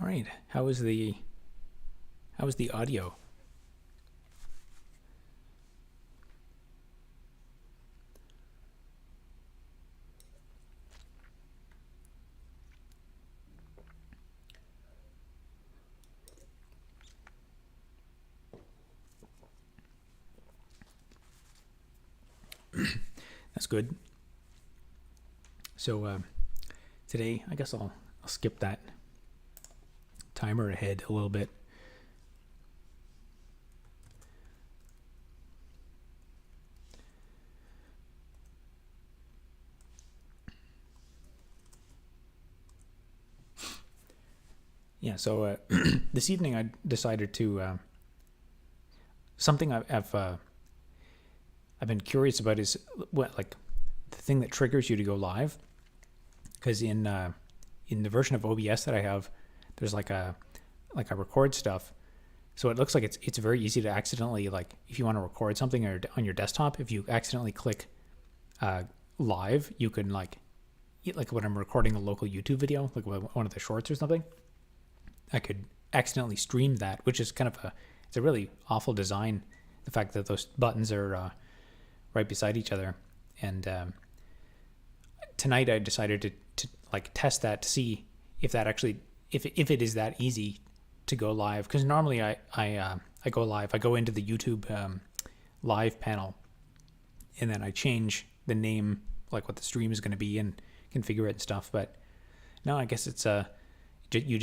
right. How was the audio? That's good. So today, I guess I'll skip that timer ahead a little bit. Yeah, so this evening I decided to something I've been curious about is what, like, the thing that triggers you to go live. Because in the version of OBS that I have, there's like a record stuff, so it looks like it's very easy to accidentally, like, if you want to record something on your desktop, if you accidentally click live, you can like when I'm recording a local YouTube video, like one of the shorts or something, I could accidentally stream that, which is kind of it's a really awful design. The fact that those buttons are right beside each other. And tonight I decided to like test that to see if that actually, if it is that easy to go live. Because normally I go live, I go into the YouTube live panel, and then I change the name, like what the stream is going to be, and configure it and stuff. But no, I guess it's you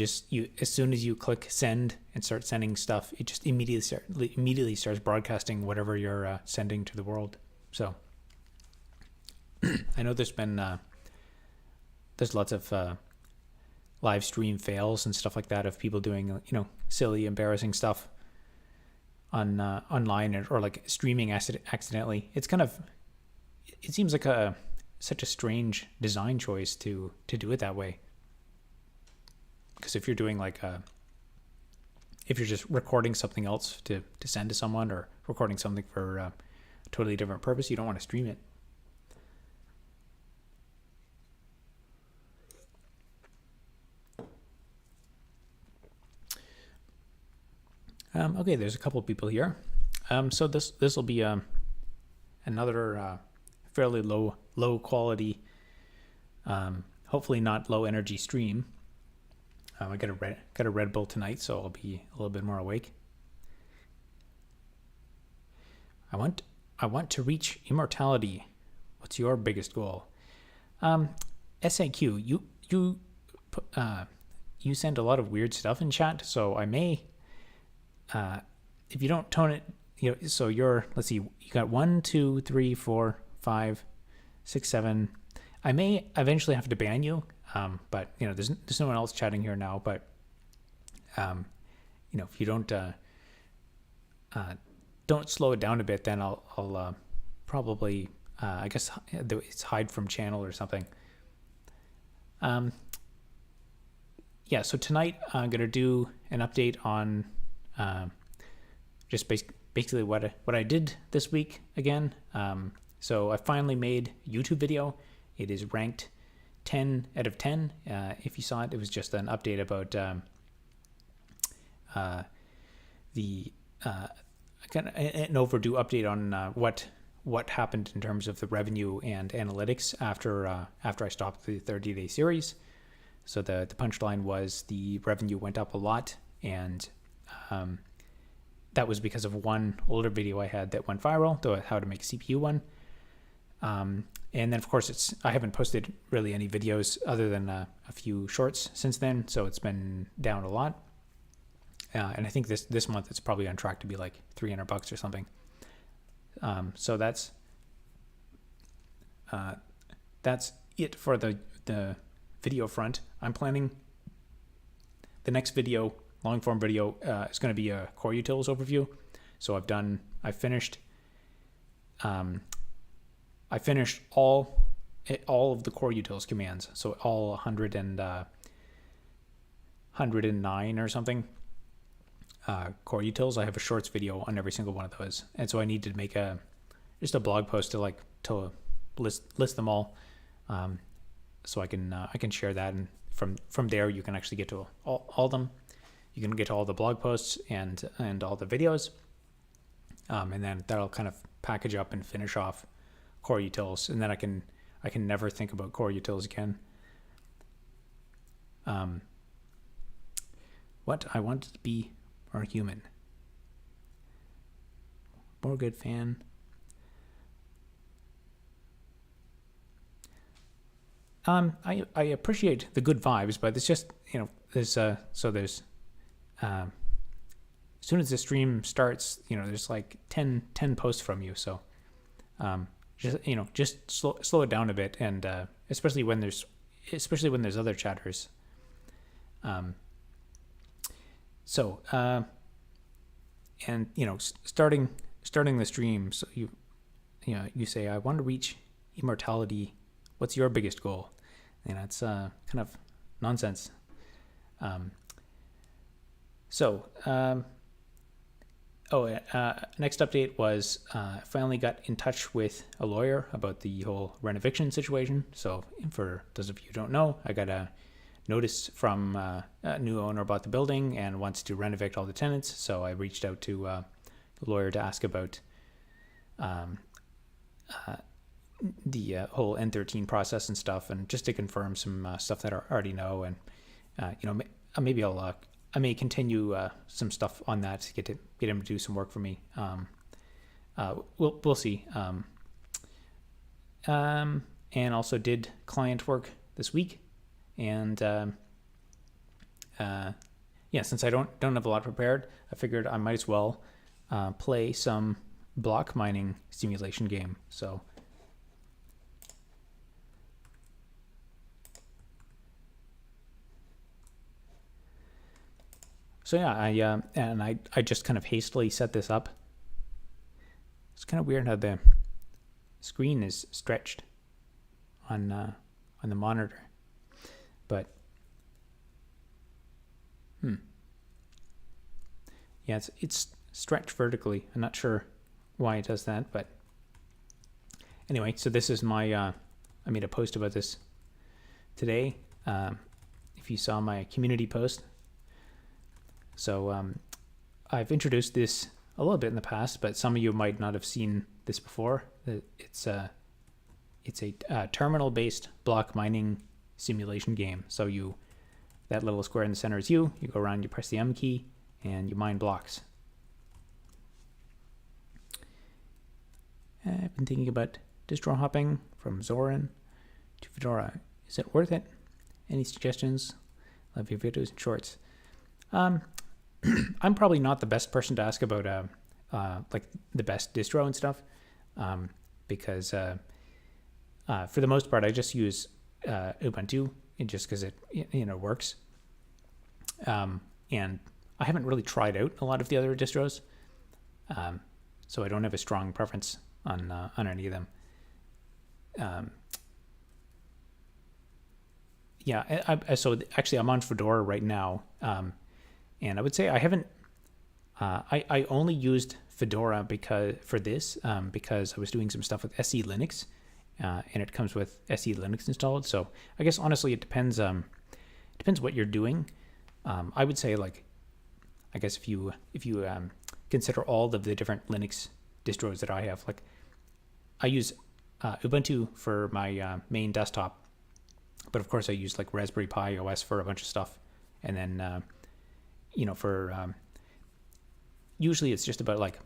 as soon as you click send and start sending stuff, it just immediately starts broadcasting whatever you're sending to the world. So I know there's lots of live stream fails and stuff like that of people doing silly, embarrassing stuff on online, or like streaming accidentally. It seems like such a strange design choice to do it that way. Because if you're doing if you're just recording something else to send to someone, or recording something for a totally different purpose, you don't want to stream it. Okay, there's a couple of people here. So this will be another fairly low quality, hopefully not low energy stream. I got a Red Bull tonight, so I'll be a little bit more awake. I want to reach immortality. What's your biggest goal? SAQ, you send a lot of weird stuff in chat, so I may, if you don't tone it, so let's see, you got 1, 2, 3, 4, 5, 6, 7. I may eventually have to ban you. But there's no one else chatting here now. But if you don't slow it down a bit, then I'll probably I guess it's hide from channel or something. Yeah. So tonight I'm gonna do an update on just basically what I did this week again. So I finally made a YouTube video. It is ranked 10 out of 10. If you saw it, it was just an update about kind of an overdue update on what happened in terms of the revenue and analytics after I stopped the 30-day series. So the punchline was the revenue went up a lot, and that was because of one older video I had that went viral, the how to make a CPU one. And then, of course, I haven't posted really any videos other than a few shorts since then, so it's been down a lot. And I think this month it's probably on track to be like $300 or something. So that's it for the video front. I'm planning the next video, long form video, is going to be a core utils overview. So I finished all of the core utils commands, so all 109 or something core utils. I have a shorts video on every single one of those, and so I need to make just a blog post to list them all, so I can share that and from there you can actually get to all of them. You can get to all the blog posts and all the videos, and then that'll kind of package up and finish off core utils, and then I can never think about core utils again. What I want to be more human. More good fan. I appreciate the good vibes, but it's just, there's as soon as the stream starts, there's like 10 posts from you. So, just slow it down a bit. And, especially when there's other chatters. And starting the stream. So you say, I want to reach immortality. What's your biggest goal? And that's kind of nonsense. Next update was finally got in touch with a lawyer about the whole rent eviction situation. So for those of you who don't know, I got a notice from a new owner about the building and wants to rent evict all the tenants. So I reached out to the lawyer to ask about the whole N13 process and stuff, and just to confirm some stuff that I already know. And maybe I may continue some stuff on that to get him to do some work for me. We'll see. And also did client work this week, and since I don't have a lot prepared, I figured I might as well play some block mining simulation game. So yeah, I just kind of hastily set this up. It's kind of weird how the screen is stretched on the monitor, but yeah, it's stretched vertically. I'm not sure why it does that, but anyway. So this is my I made a post about this today. If you saw my community post. So I've introduced this a little bit in the past, but some of you might not have seen this before. It's a terminal-based block mining simulation game. So that little square in the center is you. You go around, you press the M key, and you mine blocks. I've been thinking about distro hopping from Zorin to Fedora. Is it worth it? Any suggestions? Love your videos and shorts. I'm probably not the best person to ask about like the best distro and stuff, because for the most part I just use Ubuntu just because it works, and I haven't really tried out a lot of the other distros, so I don't have a strong preference on any of them. So actually I'm on Fedora right now. And I would say I haven't. I only used Fedora because I was doing some stuff with SE Linux, and it comes with SE Linux installed. So I guess honestly it depends. Depends what you're doing. I would say I guess if you consider all of the different Linux distros that I have, I use Ubuntu for my main desktop, but of course I use Raspberry Pi OS for a bunch of stuff, and then. For usually it's just about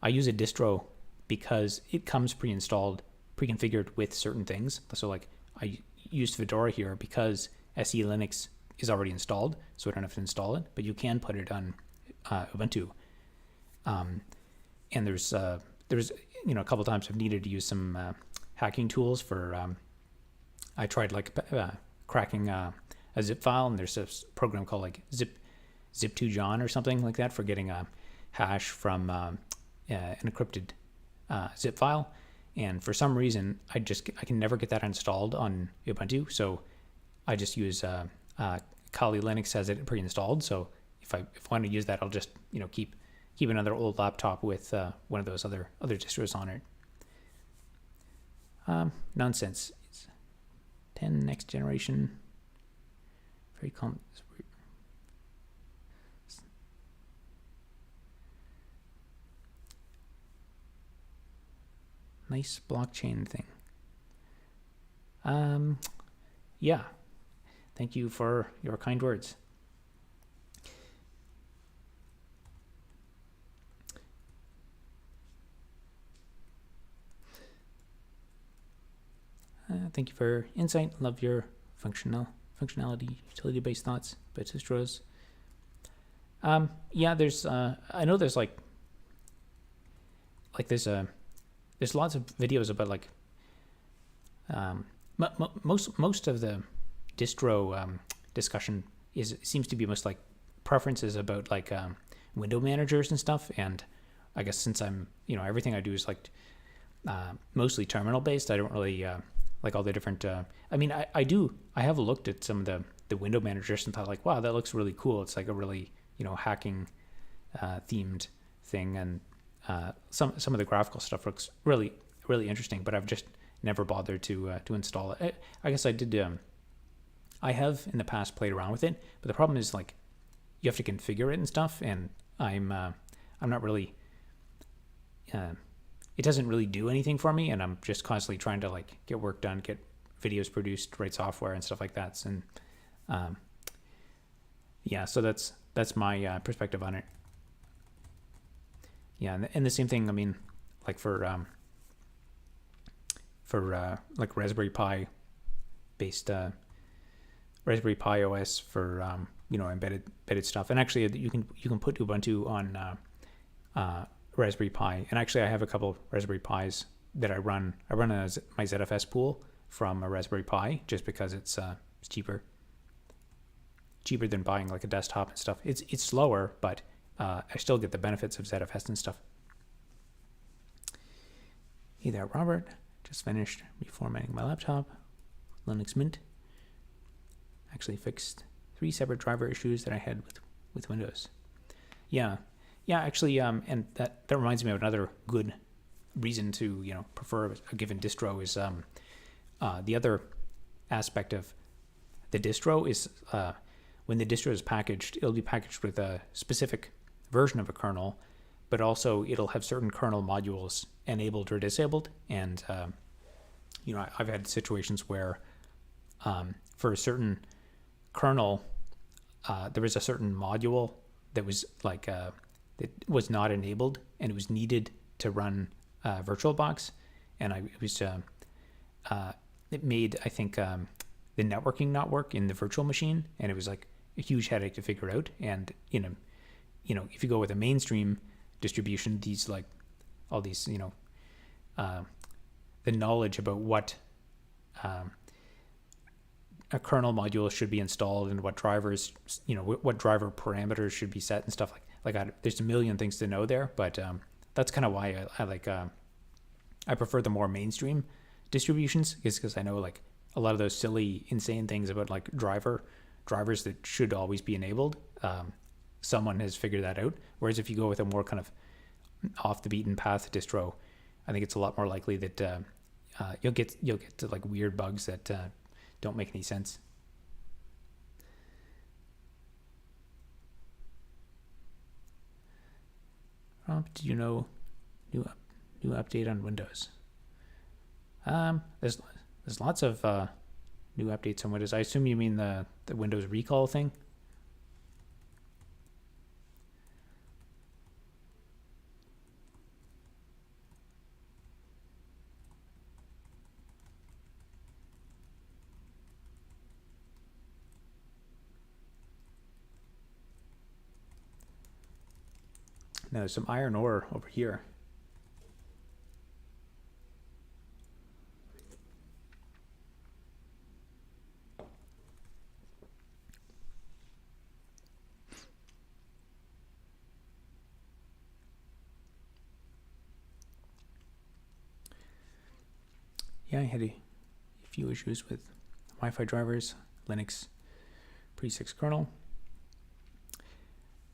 I use a distro because it comes pre-configured with certain things. So I used Fedora here because SE Linux is already installed, so I don't have to install it, but you can put it on Ubuntu. And there's a couple times I've needed to use some hacking tools for. I tried cracking a zip file, and there's a program called Zip2John or something like that for getting a hash from an encrypted zip file, and for some reason I can never get that installed on Ubuntu, so I just use Kali Linux has it pre-installed. So if I want to use that, I'll just keep another old laptop with one of those other distros on it. Nonsense. It's 10 next generation. very calm. Nice blockchain thing. Yeah. Thank you for your kind words. Thank you for your insight. Love your functionality, utility-based thoughts about distros. Yeah, there's I know there's there's lots of videos about like most of the distro discussion seems to be most like preferences about like window managers and stuff. And I guess since I'm everything I do is like mostly terminal based, I don't really like all the different. I mean, I have looked at some of the window managers and thought like, wow, that looks really cool. It's like a really hacking themed thing, and some of the graphical stuff looks really interesting. But I've just never bothered to install it. I guess I did. I have in the past played around with it, but the problem is like you have to configure it and stuff, and I'm not really. It doesn't really do anything for me, and I'm just constantly trying to like get work done, get videos produced, write software and stuff like that. And yeah, so that's my perspective on it. Yeah, and the same thing. I mean, like for like Raspberry Pi based Raspberry Pi OS for embedded stuff. And actually, you can put Ubuntu on Raspberry Pi. And actually, I have a couple Raspberry Pis that I run. I run my ZFS pool from a Raspberry Pi just because it's cheaper than buying like a desktop and stuff. It's slower, but I still get the benefits of ZFS and stuff. Hey there, Robert. Just finished reformatting my laptop. Linux Mint. Actually fixed 3 separate driver issues that I had with Windows. Yeah, actually, and that reminds me of another good reason to prefer a given distro is the other aspect of the distro is when the distro is packaged, it'll be packaged with a specific version of a kernel, but also it'll have certain kernel modules enabled or disabled. And I've had situations where for a certain kernel, there was a certain module that was like it was not enabled, and it was needed to run VirtualBox, and it made I think the networking not work in the virtual machine, and it was like a huge headache to figure out. And if you go with a mainstream distribution, these like all these the knowledge about what a kernel module should be installed and what drivers what driver parameters should be set and stuff there's a million things to know there. But that's kind of why I prefer the more mainstream distributions, is because I know like a lot of those silly insane things about like drivers that should always be enabled, someone has figured that out. Whereas if you go with a more kind of off the beaten path distro, I think it's a lot more likely that you'll get to like weird bugs that don't make any sense. Rob, did you know new update on Windows? There's lots of new updates on Windows. I assume you mean the Windows recall thing. Now there's some iron ore over here. Yeah, I had a few issues with Wi-Fi drivers, Linux pre-6 kernel.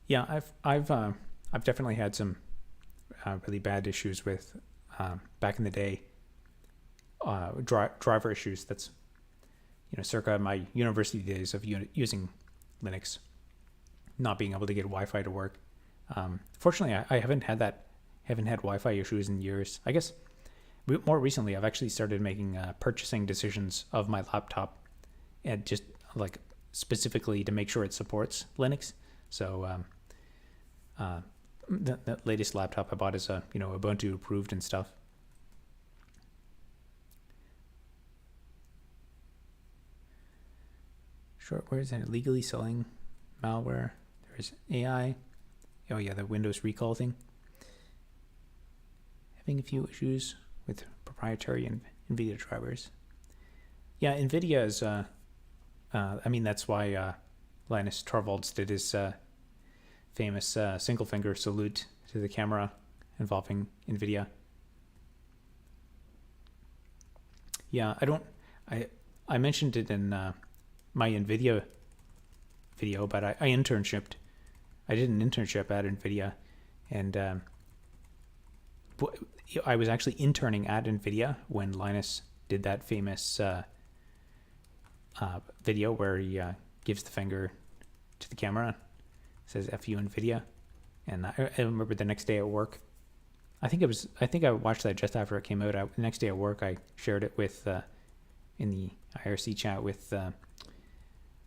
Yeah, I've definitely had some really bad issues with back in the day driver issues. That's circa my university days of using Linux, not being able to get Wi-Fi to work. Fortunately, I haven't had Wi-Fi issues in years. I guess more recently, I've actually started making purchasing decisions of my laptop, and just like specifically to make sure it supports Linux. So the latest laptop I bought is Ubuntu approved and stuff. Shortwares and illegally selling malware. There's AI. Oh yeah, the Windows recall thing. Having a few issues with proprietary NVIDIA drivers. Yeah, NVIDIA is. That's why Linus Torvalds did his famous single finger salute to the camera involving NVIDIA. Yeah, I mentioned it in my NVIDIA video, but I internshipped. I did an internship at NVIDIA, and I was actually interning at NVIDIA when Linus did that famous video where he gives the finger to the camera, says "F you NVIDIA," and I remember the next day at work. I think I watched that just after it came out. The next day at work, I shared it with in the IRC chat with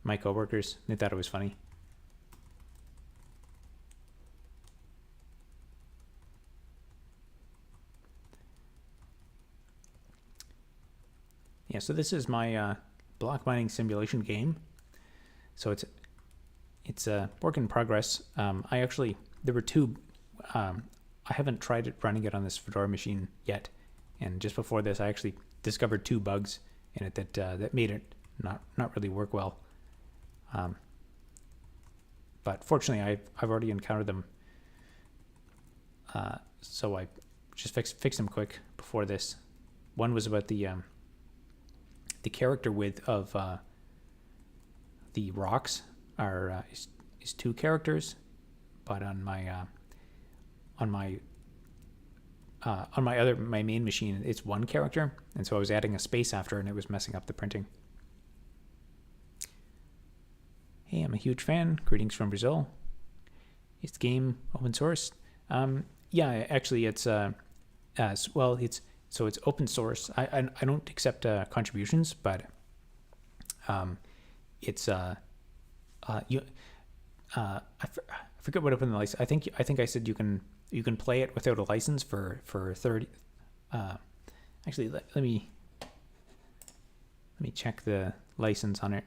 my coworkers. They thought it was funny. Yeah, so this is my block mining simulation game. So it's a work in progress. There were two. I haven't tried it running it on this Fedora machine yet, and just before this, I actually discovered two bugs in it that made it not really work well. But fortunately, I've already encountered them, so I just fixed them quick before this. One was about the character width of the rocks is 2 characters, but on my main machine it's 1 character, and so I was adding a space after, and it was messing up the printing. Hey, I'm a huge fan. Greetings from Brazil. Is the game open source? Yeah, actually, it's it's open source. I don't accept contributions, but it's I forget what open the license. I think I said you can play it without a license for 30. Actually, let me check the license on it.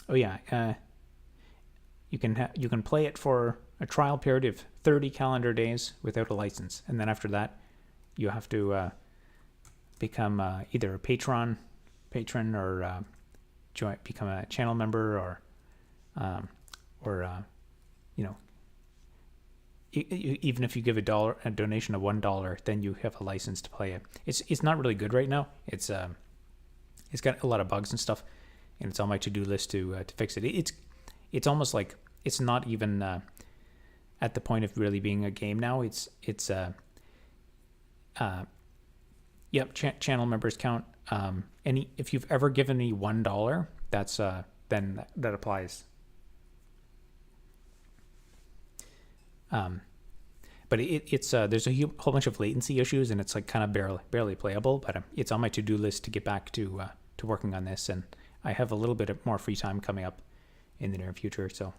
Oh yeah, you can play it for a trial period of 30 calendar days without a license, and then after that, you have to become either a patron, or become a channel member, or even if you give a donation of $1, then you have a license to play it. It's not really good right now. It's got a lot of bugs and stuff, and it's on my to-do list to fix it. It's almost like it's not even at the point of really being a game now. Channel members count. If you've ever given me $1, that's then that applies. But it's there's a whole bunch of latency issues, and it's like kind of barely playable. But it's on my to-do list to get back to working on this, and I have a little bit more free time coming up in the near future. So.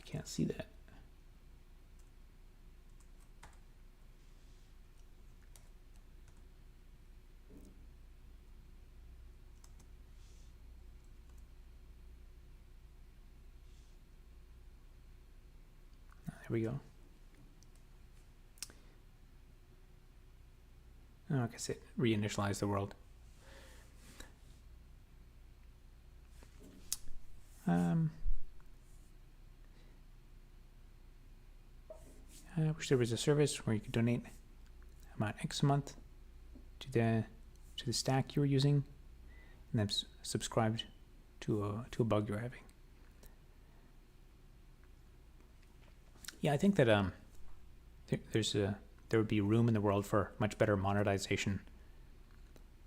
can't see that. There we go. Oh, I guess it reinitialized the world. I wish there was a service where you could donate amount X a month to the stack you were using, and then subscribed to a bug you're having. Yeah, I think that there would be room in the world for much better monetization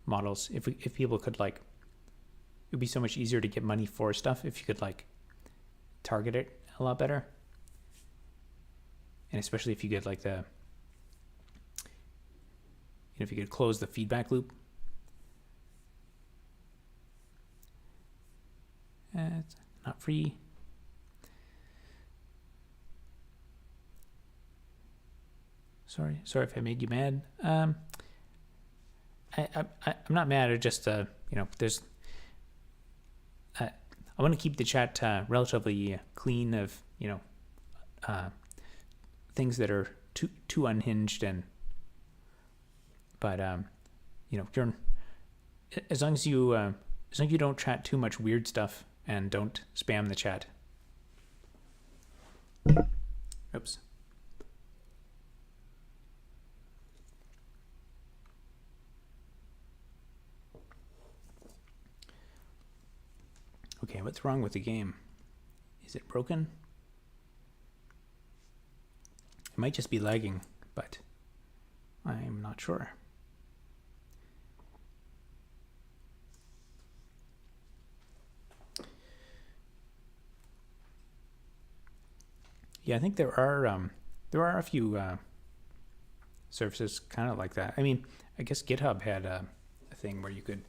models if people could, like, it would be so much easier to get money for stuff if you could, like, target it a lot better. And especially if you get, like, if you could close the feedback loop. It's not free. Sorry if I made you mad. I'm not mad. I just there's. I want to keep the chat relatively clean of things that are too unhinged, but you're, as long as you don't chat too much weird stuff and don't spam the chat. Oops. Okay, what's wrong with the game? Is it broken? It might just be lagging, but I'm not sure. Yeah, I think there are a few services kind of like that. I mean, I guess GitHub had a thing where you could.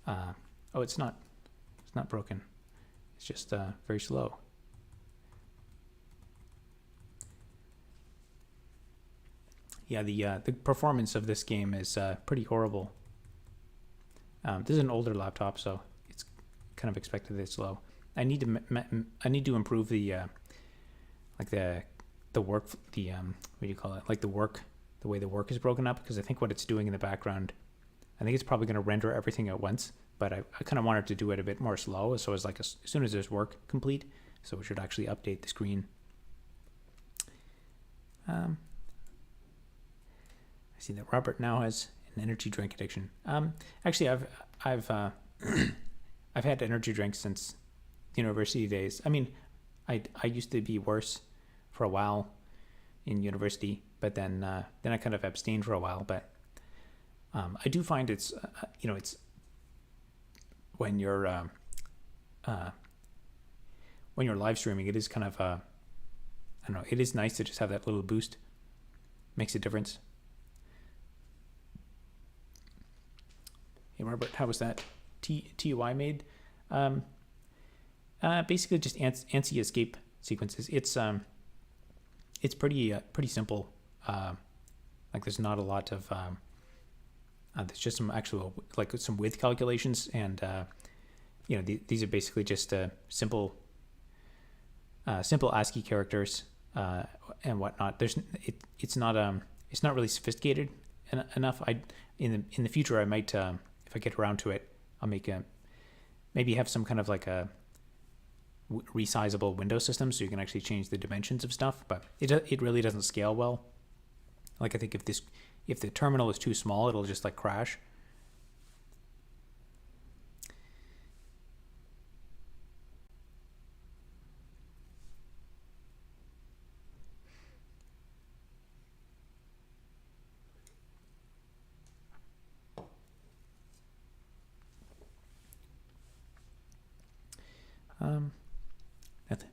Oh, it's not broken. It's just very slow. Yeah, the performance of this game is pretty horrible. This is an older laptop, so it's kind of expected that it's slow. I need to improve the work, what do you call it? Like the way the work is broken up, because I think what it's doing in the background, I think it's probably going to render everything at once, but I kind of wanted to do it a bit more slow, so it's like as soon as there's work complete, so it should actually update the screen. I see that Robert now has an energy drink addiction. Actually, I've I've had energy drinks since university days. I mean, I used to be worse for a while in university, but then I kind of abstained for a while. But I do find it's it's when you're live streaming, it is kind of I don't know, it is nice to just have that little boost. Makes a difference. Hey Robert, how was that TUI made? Basically just ANSI escape sequences. It's pretty simple. Like there's not a lot of there's just some actual, like, some width calculations, and these are basically just simple ASCII characters and whatnot. It's not really sophisticated enough. In the future I might, if I get around to it, I'll make maybe have some kind of like a resizable window system, so you can actually change the dimensions of stuff. But it really doesn't scale well. Like, I think if the terminal is too small, it'll just like crash.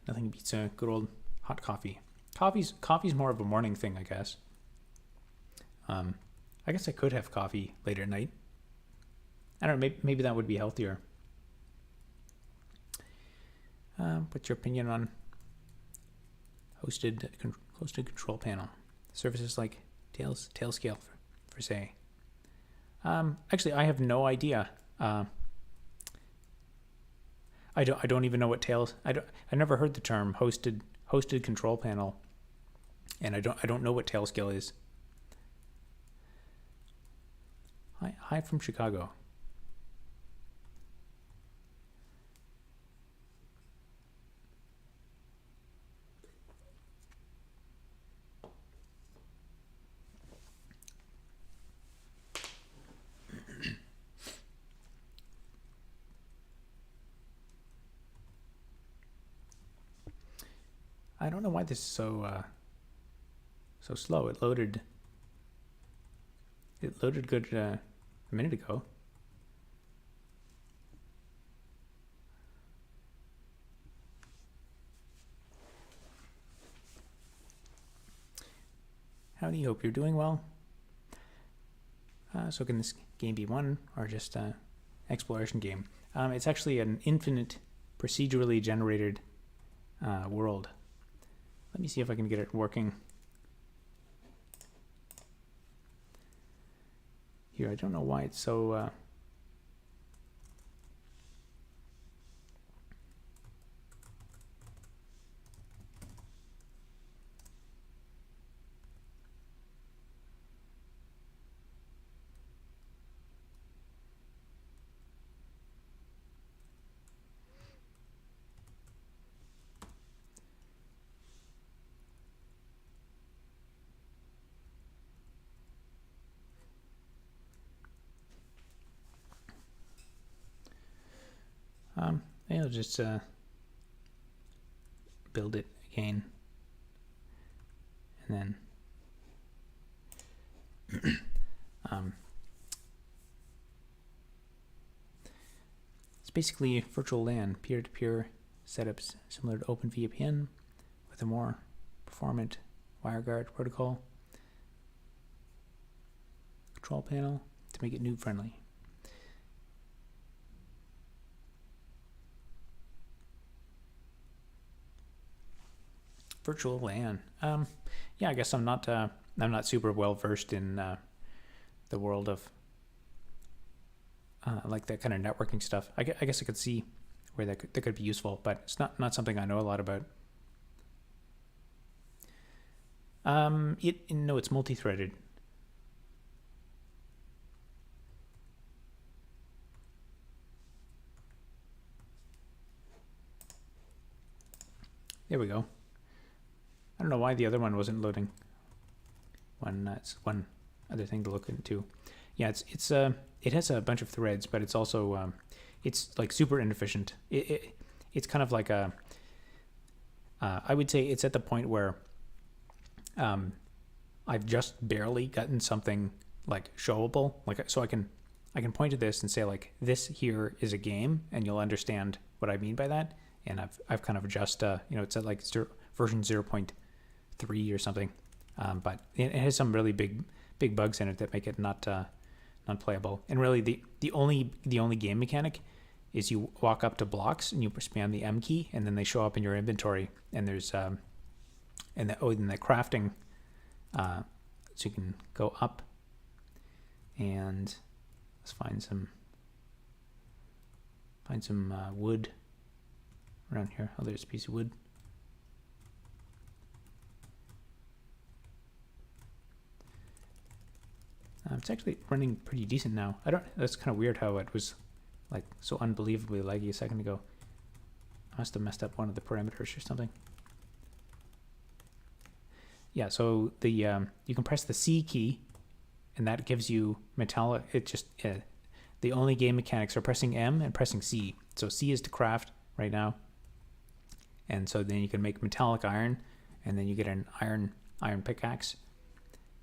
Nothing beats a good old hot coffee. Coffee's more of a morning thing, I guess. I guess I could have coffee later at night. I don't know, maybe that would be healthier. What's your opinion hosted control panel. Services like Tailscale for say. Actually, I have no idea. I don't even know what I never heard the term hosted control panel, and I don't know what Tailscale is. Hi from Chicago. I don't know why this is so slow. It loaded good a minute ago. Howdy, hope you're doing well. So can this game be won or just an exploration game? It's actually an infinite procedurally generated world. Let me see if I can get it working. Here, I don't know why it's so... maybe I'll just build it again, and then it's basically virtual LAN, peer-to-peer setups similar to OpenVPN with a more performant WireGuard protocol control panel to make it noob friendly. Virtual LAN. Yeah, I guess I'm not super well versed in the world of like that kind of networking stuff. I guess I could see where that could be useful, but it's not something I know a lot about. No, it's multi-threaded. There we go. I don't know why the other one wasn't loading. It's one other thing to look into. Yeah, it has a bunch of threads, but it's also it's like super inefficient. It's kind of like a I would say it's at the point where I've just barely gotten something like showable, like so I can point to this and say like this here is a game, and you'll understand what I mean by that. And I've kind of just it's at like version 0.3 or something, but it has some really big bugs in it that make it not playable. And really the only game mechanic is you walk up to blocks and you spam the M key, and then they show up in your inventory. And there's and the crafting, so you can go up and let's find some wood around here. Oh, there's a piece of wood. It's actually running pretty decent now. That's kind of weird how it was like so unbelievably laggy a second ago. I must have messed up one of the parameters or something. Yeah, so the you can press the C key, and that gives you metallic. It just the only game mechanics are pressing M and pressing C. So C is to craft right now, and so then you can make metallic iron, and then you get an iron pickaxe,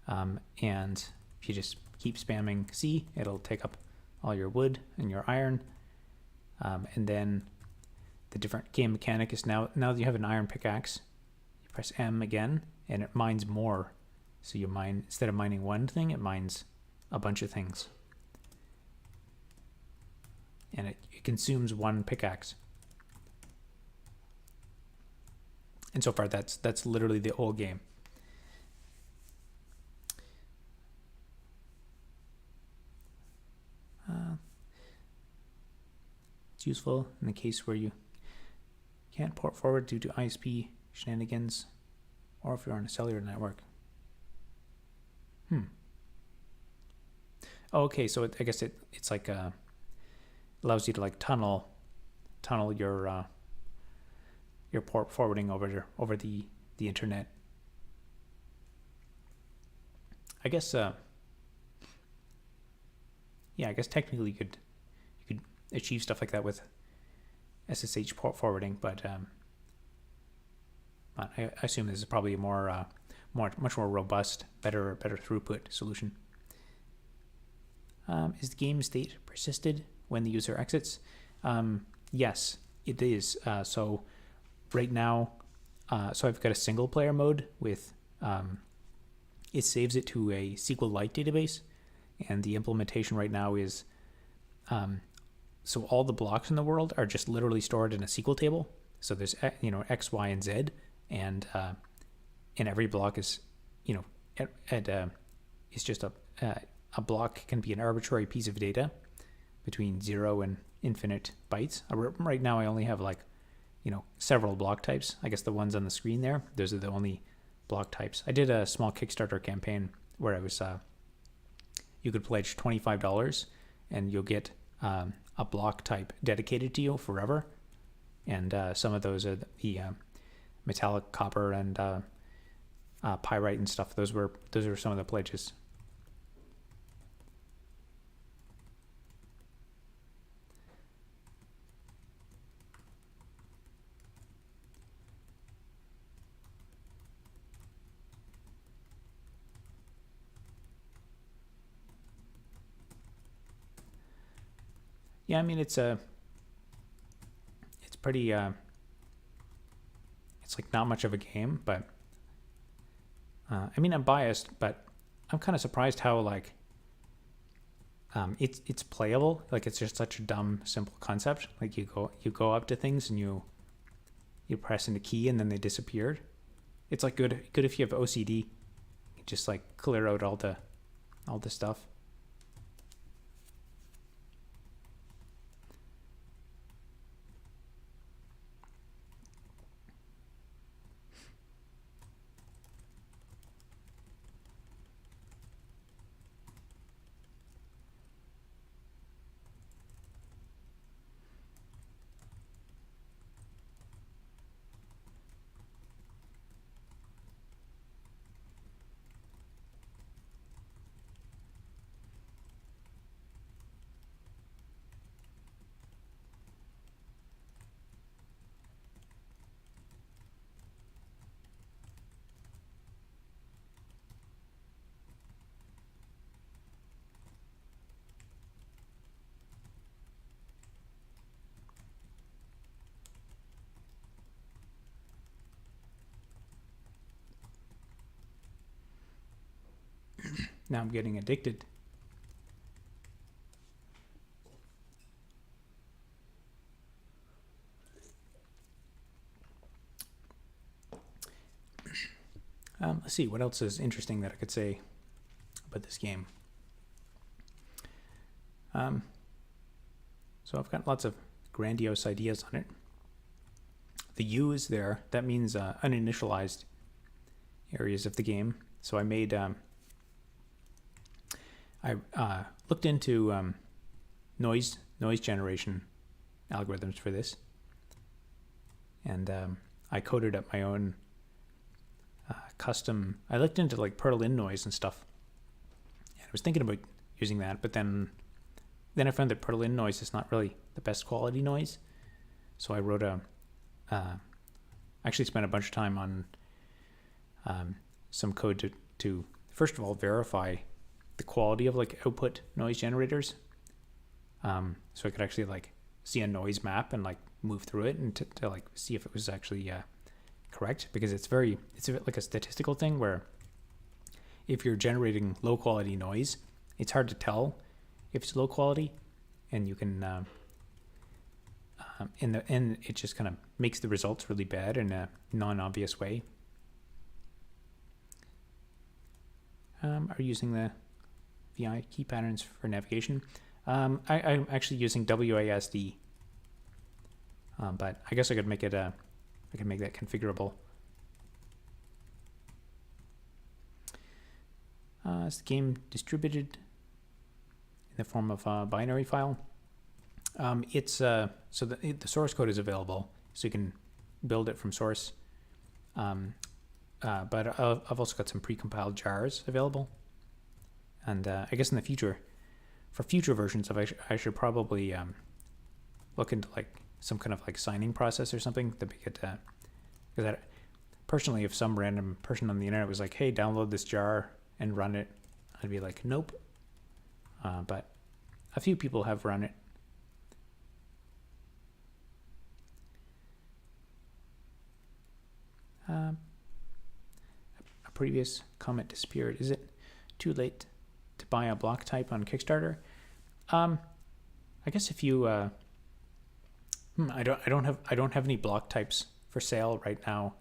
and if you just keep spamming C, it'll take up all your wood and your iron. And then the different game mechanic is now that you have an iron pickaxe, you press M again, and it mines more. So you mine, instead of mining one thing, it mines a bunch of things. And it consumes one pickaxe. And so far, that's literally the whole game. It's useful in the case where you can't port forward due to ISP shenanigans, or if you're on a cellular network. Oh, okay, so I guess it's like allows you to like tunnel your port forwarding over the internet. I guess yeah, I guess technically you could achieve stuff like that with SSH port forwarding, but I assume this is probably a much more robust, better throughput solution. Is the game state persisted when the user exits? Yes, it is. So right now, so I've got a single player mode with it saves it to a SQLite database, and the implementation right now is so all the blocks in the world are just literally stored in a SQL table. So there's X, Y, and Z, and every block is it's just a block can be an arbitrary piece of data between 0 and infinite bytes. Right now I only have several block types. I guess the ones on the screen there, those are the only block types. I did a small Kickstarter campaign where I was you could pledge $25 and you'll get a block type dedicated to you forever. And some of those are the metallic copper and pyrite and stuff. Those are some of the pledges. Yeah, I mean it's pretty it's like not much of a game, but I mean I'm biased, but I'm kind of surprised how it's playable. Like it's just such a dumb, simple concept. Like you go up to things and you press in the key and then they disappeared. It's like good if you have OCD. You just like clear out all the stuff. Now I'm getting addicted. Let's see, what else is interesting that I could say about this game? So I've got lots of grandiose ideas on it. The U is there. That means uninitialized areas of the game. So I made... I looked into noise generation algorithms for this, and I coded up my own custom. I looked into like Perlin noise and stuff, and I was thinking about using that, but then I found that Perlin noise is not really the best quality noise. So I wrote actually spent a bunch of time on some code to first of all verify the quality of like output noise generators, so I could actually like see a noise map and like move through it and to like see if it was actually correct, because it's a bit like a statistical thing where if you're generating low quality noise, it's hard to tell if it's low quality, and you can and it just kind of makes the results really bad in a non-obvious way. Are you using the VI key patterns for navigation? I'm actually using WASD, but I guess I could make it I can make that configurable. Is the game distributed in the form of a binary file? It's so the source code is available, so you can build it from source. But I've also got some pre-compiled jars available, and I guess in the future, for future versions of I should probably look into like some kind of like signing process or something to make it. Because personally, if some random person on the internet was like, "Hey, download this jar and run it," I'd be like, "Nope." But a few people have run it. A previous comment disappeared. Is it too late to buy a block type on Kickstarter? I guess if you, I don't have any block types for sale right now.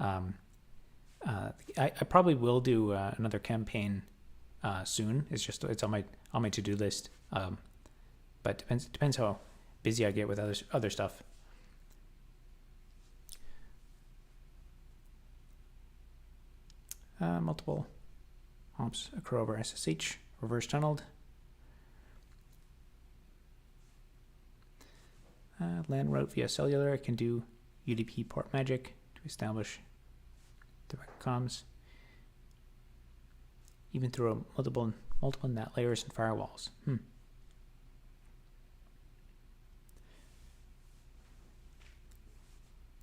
I probably will do another campaign soon. It's on my to-do list. But depends how busy I get with other stuff. Multiple hops occur over SSH, reverse tunneled. LAN route via cellular. I can do UDP port magic to establish direct comms, even through multiple NAT layers and firewalls.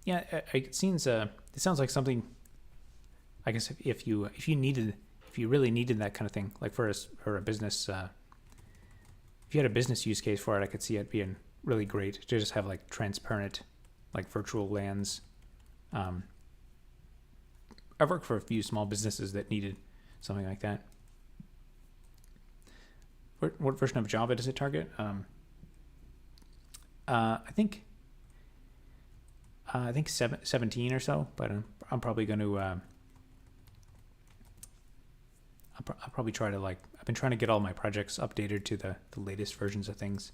Yeah, it sounds like something. I guess if you really needed that kind of thing, like for a business, if you had a business use case for it, I could see it being really great to just have like transparent, like virtual LANs. I've worked for a few small businesses that needed something like that. What version of Java does it target? I think 17 or so, but I'm probably going to. I'll probably try to I've been trying to get all my projects updated to the latest versions of things.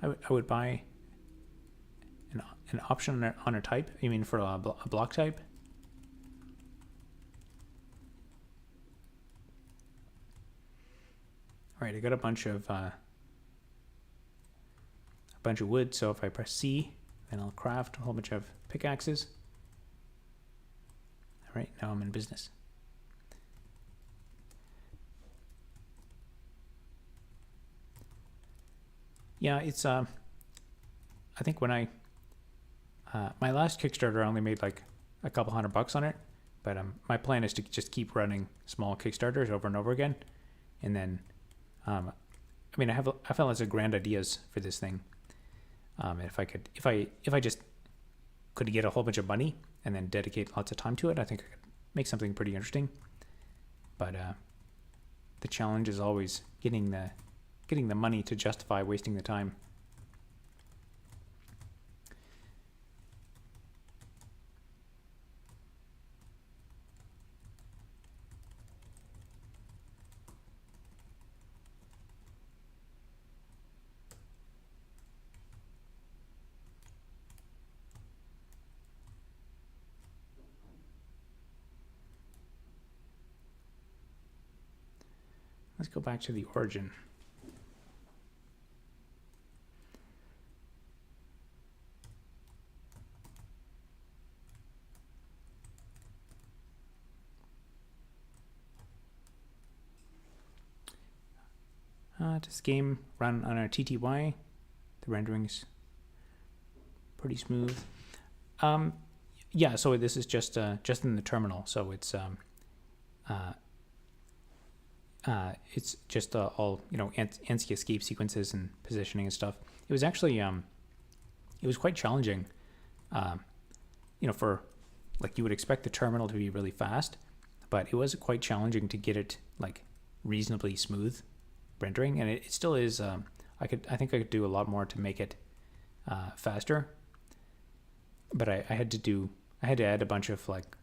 I would buy an option on a type. You mean for a block type? All right, I got a bunch of wood, so if I press C, then I'll craft a whole bunch of pickaxes. All right, now I'm in business. Yeah, it's I think when my last Kickstarter, I only made like a couple $100 on it, but my plan is to just keep running small Kickstarters over and over again, and then I found lots of grand ideas for this thing. If I just could get a whole bunch of money and then dedicate lots of time to it, I think I could make something pretty interesting. But the challenge is always getting the money to justify wasting the time. Let's go back to the origin. Does the game run on a TTY? The rendering's pretty smooth. Yeah, so this is just in the terminal, so it's just all ANSI escape sequences and positioning and stuff. It was actually it was quite challenging, for like you would expect the terminal to be really fast, but it was quite challenging to get it like reasonably smooth rendering, and it still is. I think I could do a lot more to make it faster, but I had to add a bunch of like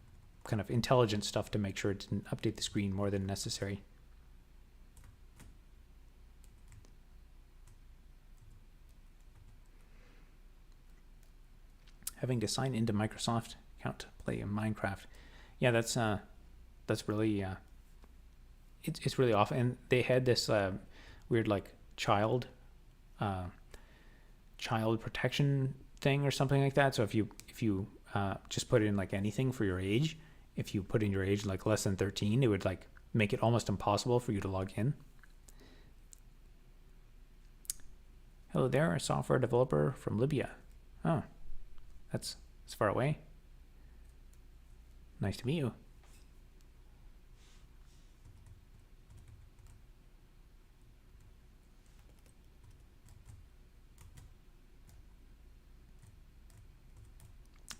kind of intelligent stuff to make sure it didn't update the screen more than necessary. Having to sign into Microsoft account to play in Minecraft. Yeah, that's really it's really awful. And they had this weird like child protection thing or something like that. So if you just put in like anything for your age, if you put in your age like less than 13, it would like make it almost impossible for you to log in. Hello there, a software developer from Libya. Oh, that's far away. Nice to meet you.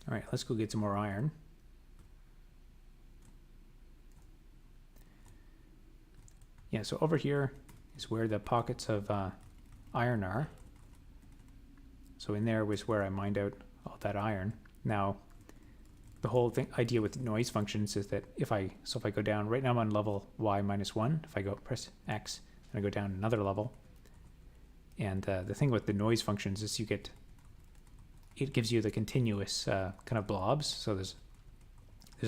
All right, let's go get some more iron. Yeah, so over here is where the pockets of iron are. So in there was where I mined out all that iron. Now, the whole idea with noise functions is that if I go down, right now I'm on level y minus 1. If I go press X, and I go down another level. And the thing with the noise functions is it gives you the continuous kind of blobs. So there's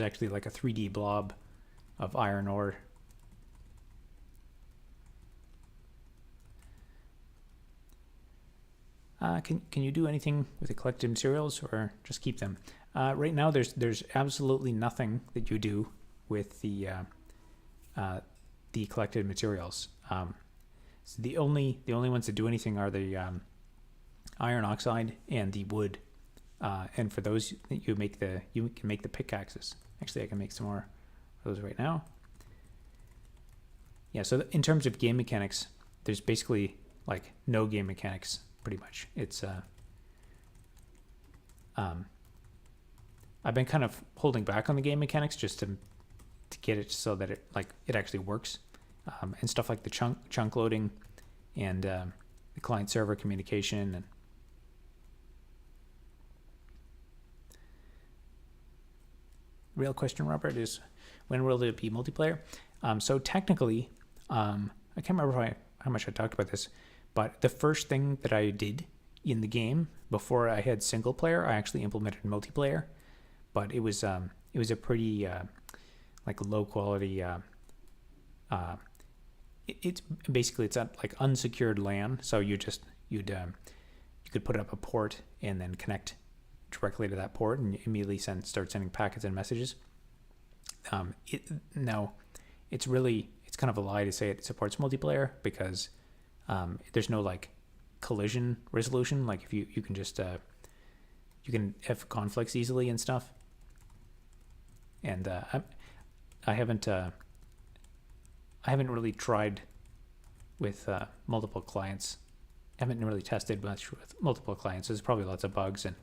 actually like a 3D blob of iron ore. Can you do anything with the collected materials, or just keep them? Right now, there's absolutely nothing that you do with the collected materials. So the only ones that do anything are the iron oxide and the wood. And for those, you can make the pickaxes. Actually, I can make some more of those right now. Yeah. So in terms of game mechanics, there's basically like no game mechanics. Pretty much, it's I've been kind of holding back on the game mechanics just to get it so that it actually works, and stuff like the chunk loading and the client server communication. And real question, Robert, is when will it be multiplayer? So technically, I can't remember how much I talked about this. But the first thing that I did in the game before I had single player, I actually implemented multiplayer. But it was a pretty like low quality. It's basically it's at like unsecured LAN, so you could put up a port and then connect directly to that port and immediately start sending packets and messages. Now, it's kind of a lie to say it supports multiplayer because there's no like collision resolution. Like if you can just you can have conflicts easily and stuff. And I haven't really tried with multiple clients. I haven't really tested much with multiple clients. There's probably lots of bugs. And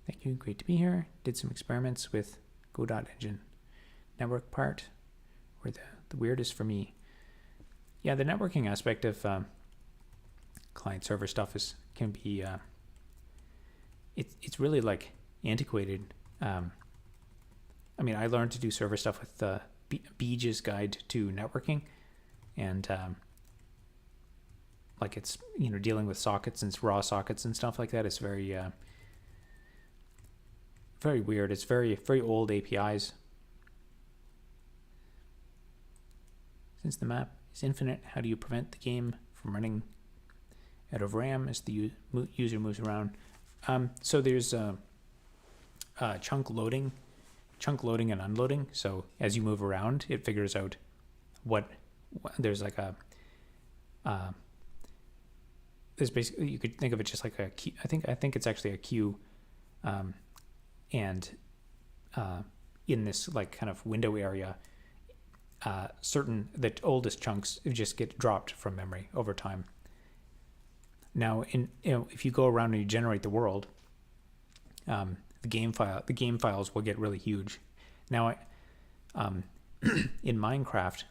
thank you. Great to be here. Did some experiments with Go.Engine network part, where the weirdest for me. Yeah, the networking aspect of client server stuff can be it's really like antiquated. I mean, I learned to do server stuff with Beej's Guide to Networking, and like it's dealing with sockets and raw sockets and stuff like that. It's very very weird. It's very old APIs. Since the map is infinite, how do you prevent the game from running out of RAM as the user moves around? So there's chunk loading and unloading. So as you move around, it figures out what there's like a there's basically, you could think of it just like a queue. I think it's actually a queue, and in this like kind of window area. The oldest chunks just get dropped from memory over time. Now, if you go around and you generate the world, the game files will get really huge. Now, in Minecraft,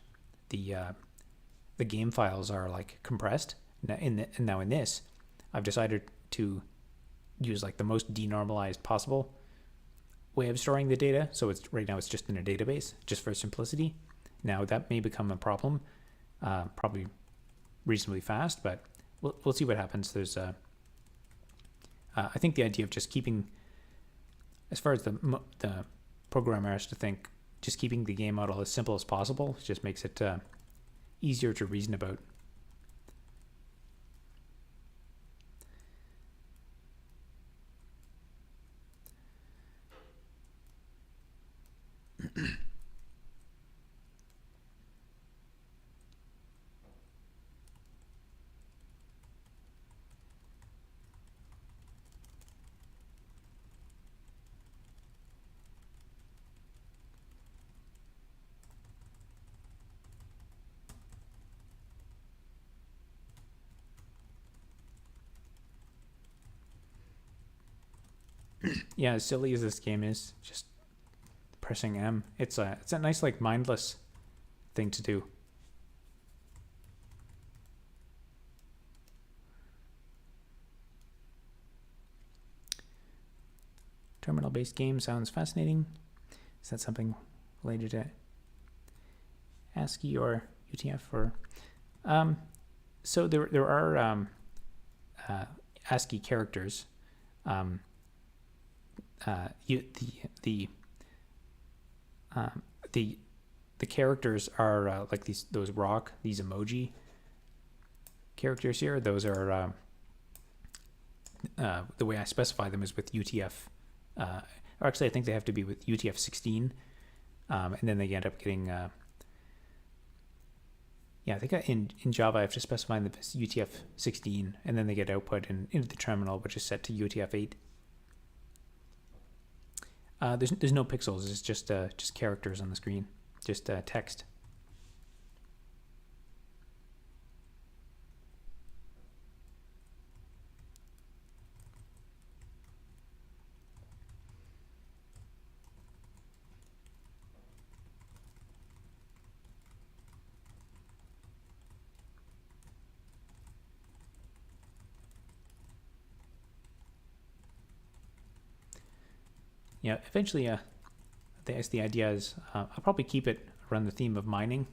the game files are like compressed. Now in this, I've decided to use like the most denormalized possible way of storing the data. So right now it's just in a database, just for simplicity. Now that may become a problem, probably reasonably fast, but we'll see what happens. There's I think the idea of just keeping, as far as the programmer has to think, just keeping the game model as simple as possible just makes it easier to reason about. Yeah, as silly as this game is, just pressing M, it's a nice like mindless thing to do. Terminal-based game sounds fascinating. Is that something related to ASCII or UTF or? So there are ASCII characters. The characters are like those emoji characters here. Those are the way I specify them is with UTF. Or actually, I think they have to be with UTF-16, and then they end up getting. Yeah, I think in Java I have to specify them as UTF-16, and then they get output into the terminal, which is set to UTF-8. There's no pixels. It's just characters on the screen, just text. Yeah, eventually, the idea is I'll probably keep it around the theme of mining,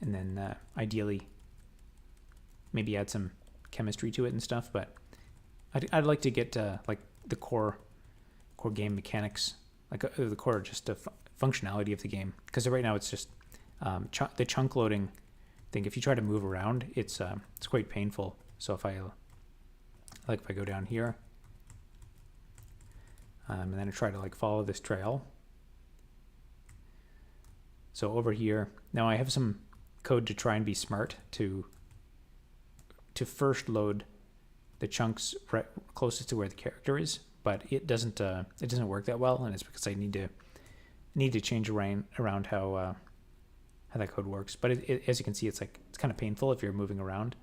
and then ideally maybe add some chemistry to it and stuff. But I'd like to get like the core game mechanics, like the core just functionality of the game, because right now it's just the chunk loading thing. If you try to move around, it's quite painful. So if I go down here. And then I try to like follow this trail. So over here, now I have some code to try and be smart to first load the chunks right closest to where the character is, but it doesn't work that well, and it's because I need to change around how that code works. But as you can see, it's kind of painful if you're moving around.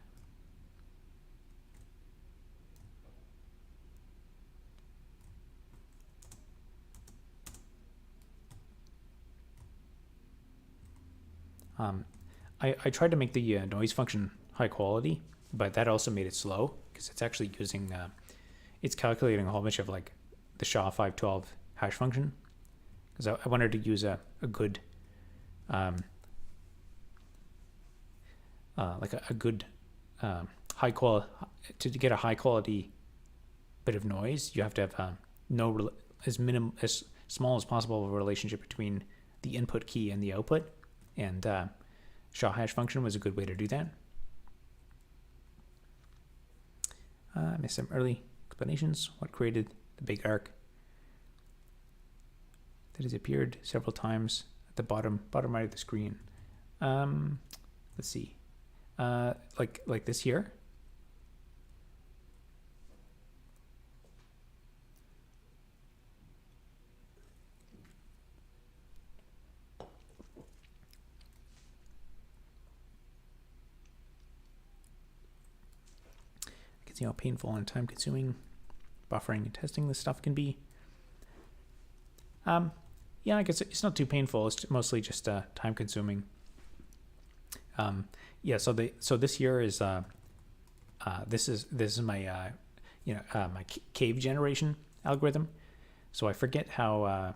I tried to make the noise function high quality, but that also made it slow because it's actually using it's calculating a whole bunch of like the SHA-512 hash function, because I wanted to use a good high quality. To get a high quality bit of noise, you have to have as small as possible of a relationship between the input key and the output, and SHA hash function was a good way to do that. I missed some early explanations. What created the big arc that has appeared several times at the bottom right of the screen? Let's see. Like this here. see how painful and time consuming buffering and testing this stuff can be. Yeah, I guess it's not too painful. It's mostly just time consuming. Yeah, so this year is this is my my cave generation algorithm. So I forget how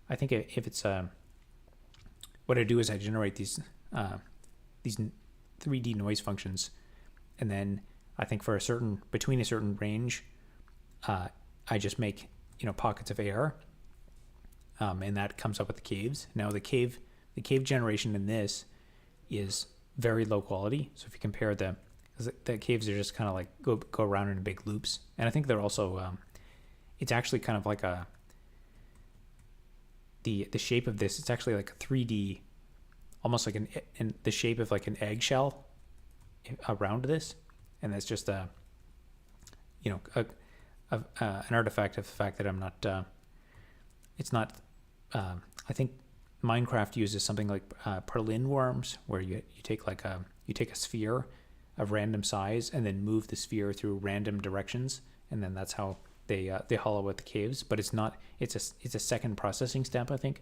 I think if it's what I do is I generate these 3D noise functions, and then I think for between a certain range, I just make pockets of air, and that comes up with the caves. Now the cave generation in this is very low quality. So if you compare the caves are just kind of like go around in big loops, and I think they're also it's actually kind of like the shape of this. It's actually like a 3D, almost like in the shape of like an eggshell around this, and that's just an artifact of the fact that I'm not. It's not. I think Minecraft uses something like Perlin worms, where you take a sphere of random size and then move the sphere through random directions, and then that's how they hollow out the caves. But it's not. It's a second processing step, I think.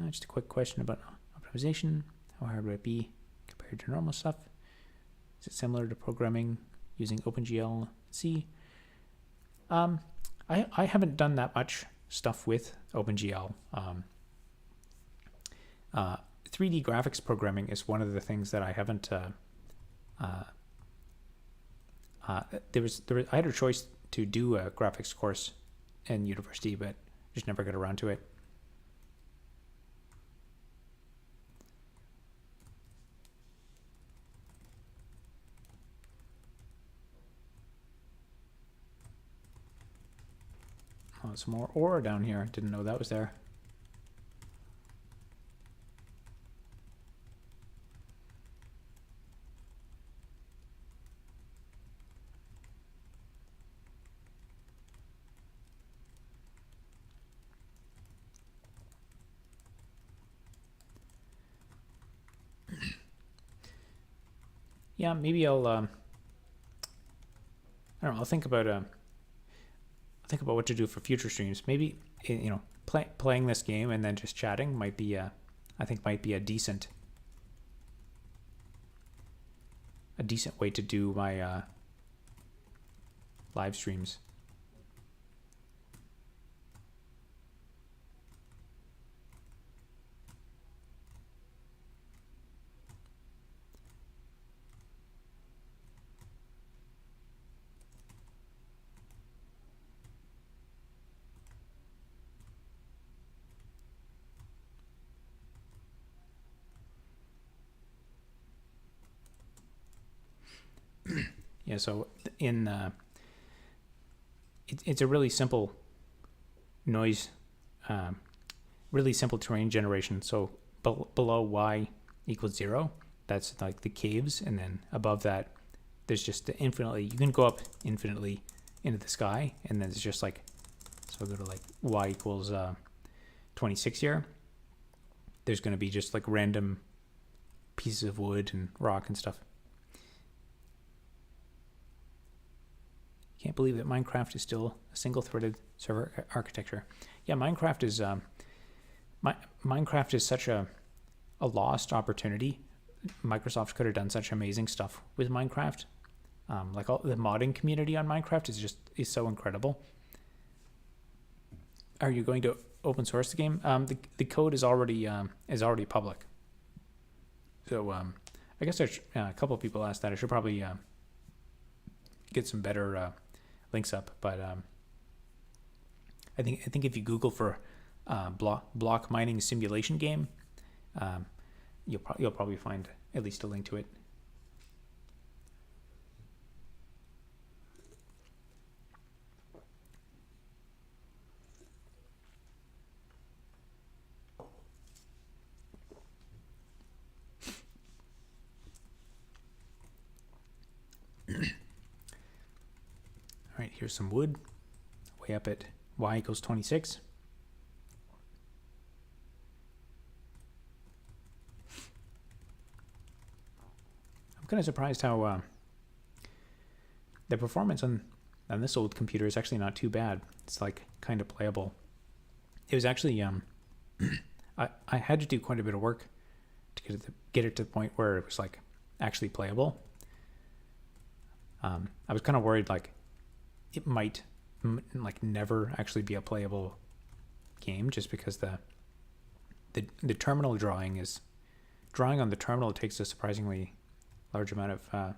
Just a quick question about optimization. How hard would it be compared to normal stuff? Is it similar to programming using OpenGL C? I haven't done that much stuff with OpenGL. 3D graphics programming is one of the things that I haven't. I had a choice to do a graphics course in university, but just never got around to it. Oh, some more ore down here. Didn't know that was there. Yeah, maybe I'll I don't know. I'll think about what to do for future streams. Maybe playing this game and then just chatting might be a decent way to do my live streams. Yeah, so in it's a really simple noise, really simple terrain generation. So below y equals 0, that's like the caves, and then above that, there's just infinitely. You can go up infinitely into the sky, and then it's just like, so I'll go to like y equals 26 here. There's going to be just like random pieces of wood and rock and stuff. Can't believe that Minecraft is still a single-threaded server architecture. Yeah, Minecraft is such a lost opportunity. Microsoft could have done such amazing stuff with Minecraft. Like all the modding community on Minecraft is so incredible. Are you going to open source the game? The code is already public. So I guess a couple of people asked that. I should probably get some better links up, but I think if you Google for block mining simulation game, you'll probably find at least a link to it. All right, here's some wood way up at y equals 26. kind of surprised how the performance on this old computer is actually not too bad. It's like kind of playable. It was actually I had to do quite a bit of work to get it to the point where it was like actually playable. I was kind of worried like it might like never actually be a playable game, just because the terminal drawing on the terminal takes a surprisingly large amount of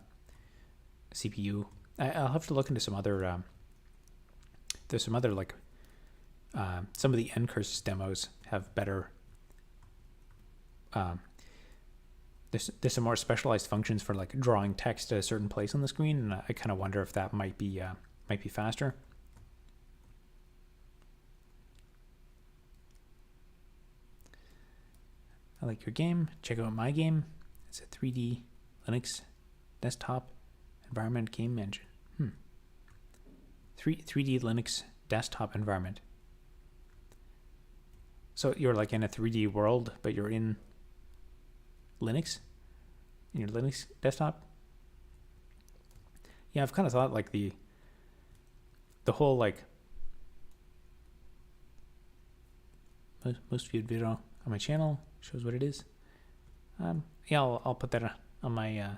CPU. I'll have to look into some other there's some other like some of the N-Curse demos have better there's some more specialized functions for like drawing text at a certain place on the screen, and I kind of wonder if that might be faster. I like your game. Check out my game. It's a 3D Linux desktop environment game engine. 3D Linux desktop environment. So you're like in a 3D world, but you're in Linux, in your Linux desktop. Yeah, I've kind of thought like the whole like most viewed video on my channel shows what it is. Yeah, I'll put that on my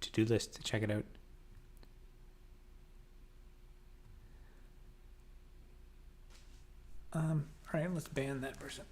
to-do list to check it out. All right, let's ban that person.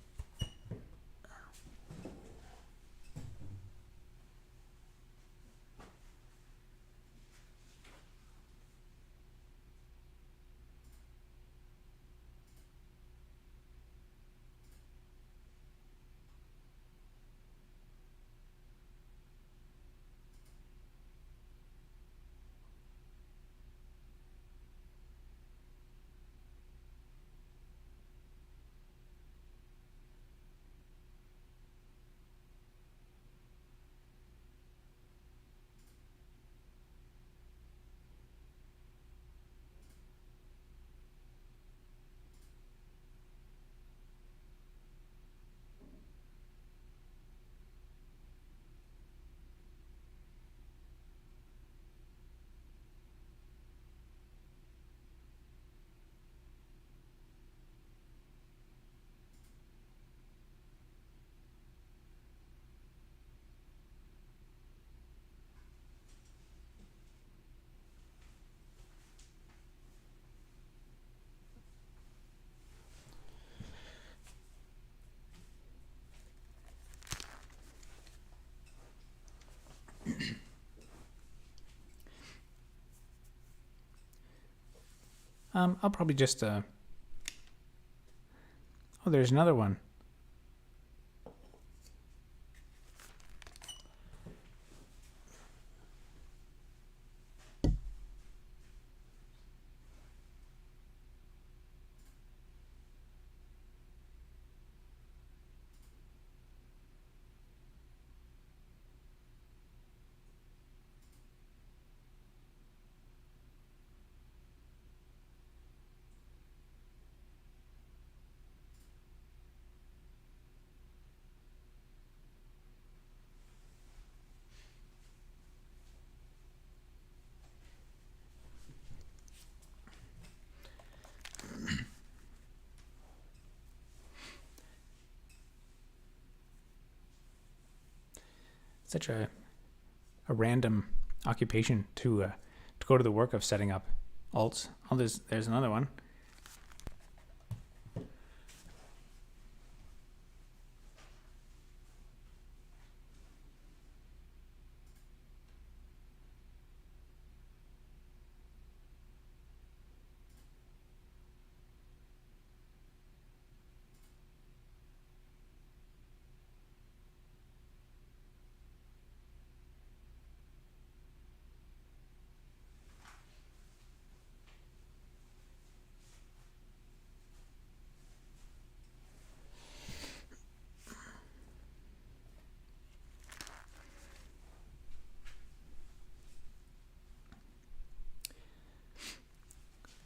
I'll probably just oh, there's another one. Such a random occupation to go to the work of setting up alts. Oh, there's another one.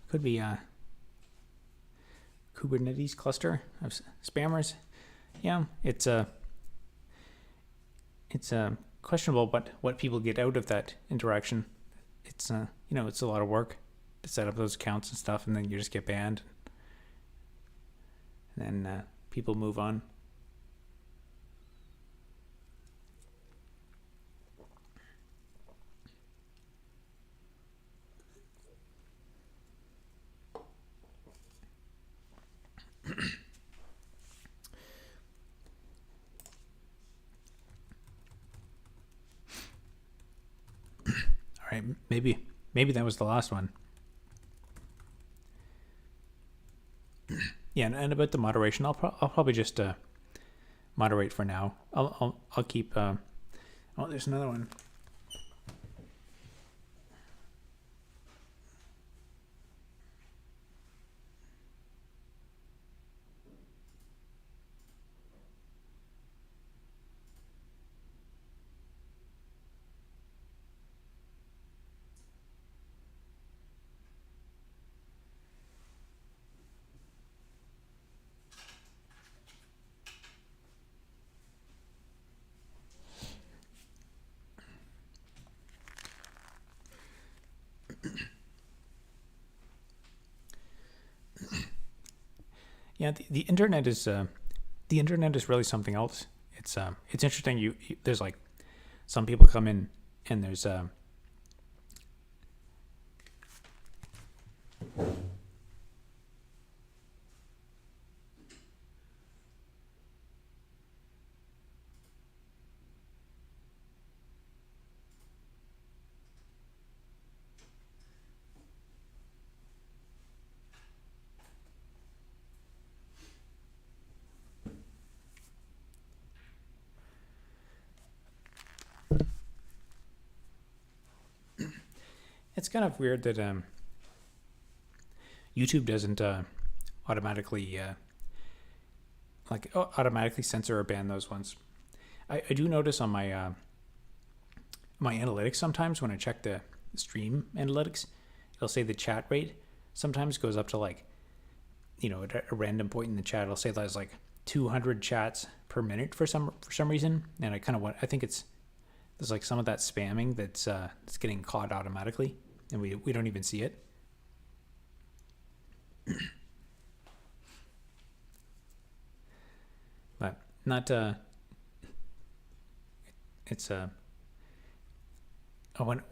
Could be a Kubernetes cluster of spammers. Yeah, it's questionable what people get out of that interaction. It's it's a lot of work to set up those accounts and stuff, and then you just get banned, and then people move on. All right, maybe that was the last one. Yeah, and about the moderation, I'll probably just moderate for now. I'll keep. Oh, there's another one. Yeah, the internet is really something else. It's interesting. You there's like some people come in and there's it's kind of weird that YouTube doesn't automatically automatically censor or ban those ones. I do notice on my my analytics sometimes when I check the stream analytics, it'll say the chat rate sometimes goes up to like, at a random point in the chat, it'll say there's like 200 chats per minute for some reason, and I think there's like some of that spamming that's getting caught automatically, and we don't even see it. But not it's I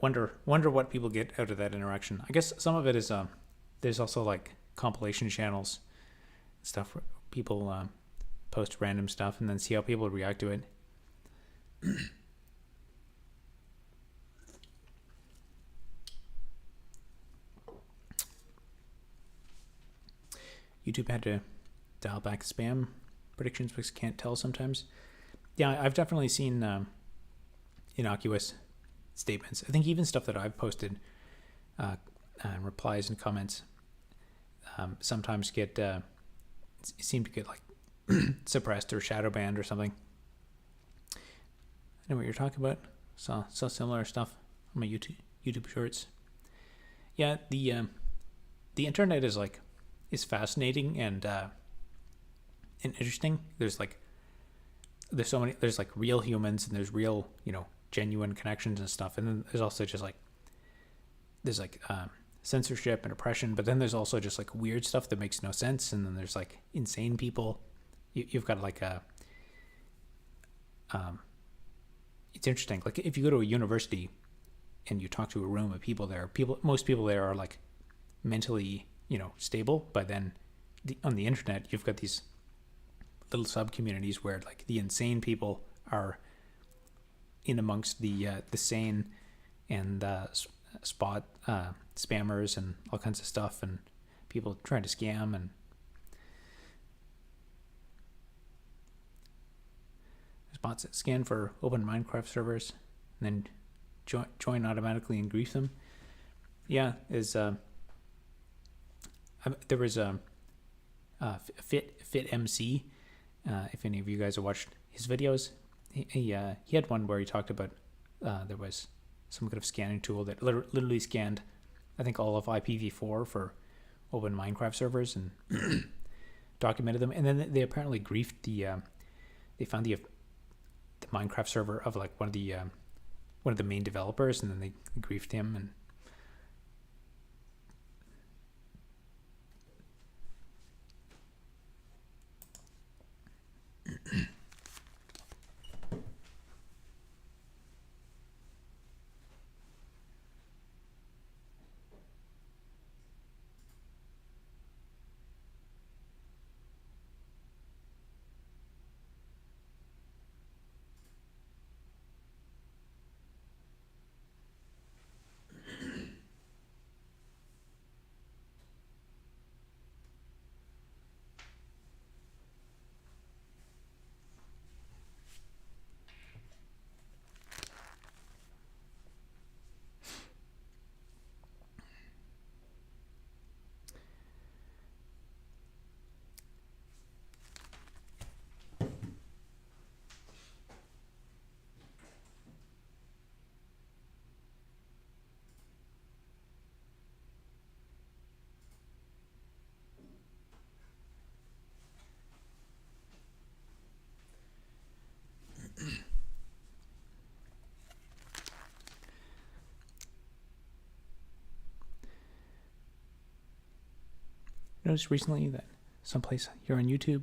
wonder what people get out of that interaction. I guess some of it is there's also like compilation channels stuff where people post random stuff and then see how people react to it. YouTube had to dial back spam predictions because can't tell sometimes. Yeah, I've definitely seen innocuous statements. I think even stuff that I've posted, replies and comments, sometimes seem to get like suppressed or shadow banned or something. I know what you're talking about. Saw similar stuff on my YouTube shorts. Yeah, the internet is fascinating and interesting. There's so many. There's like real humans and there's real genuine connections and stuff. And then there's also just there's censorship and oppression. But then there's also just like weird stuff that makes no sense. And then there's like insane people. You've got it's interesting. Like if you go to a university and you talk to a room of people there, most people there are like mentally stable, but then on the internet you've got these little sub communities where like the insane people are in amongst the sane and spot spammers and all kinds of stuff and people trying to scam and bots that scan for open Minecraft servers and then join automatically and grief them. Yeah, there was Fit MC. If any of you guys have watched his videos, he had one where he talked about there was some kind of scanning tool that literally scanned, I think, all of IPv4 for open Minecraft servers and documented them. And then they apparently griefed they found the Minecraft server of like one of the one of the main developers, and then they griefed him. And I noticed recently that someplace here on YouTube,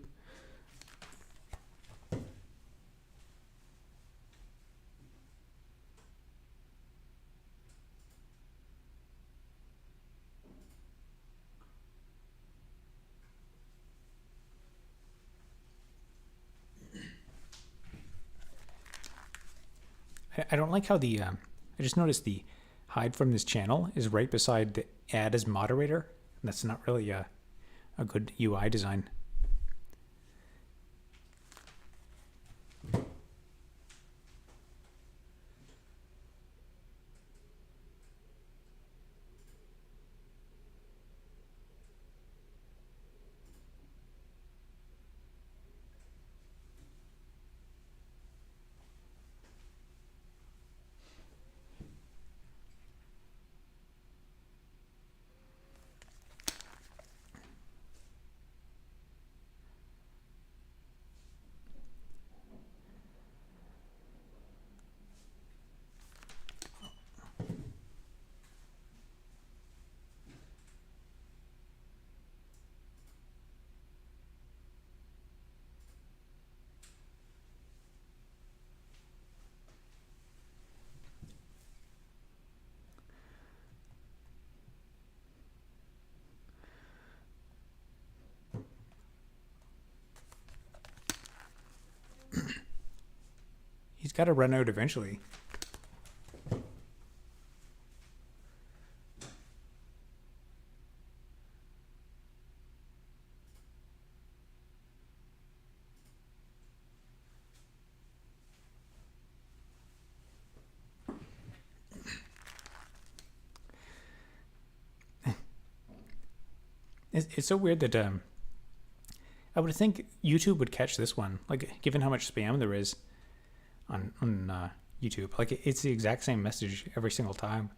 I don't like how the I just noticed the hide from this channel is right beside the add as moderator. That's not really a good UI design. He's got to run out eventually. It's so weird that I would think YouTube would catch this one, like given how much spam there is on YouTube. Like it's the exact same message every single time.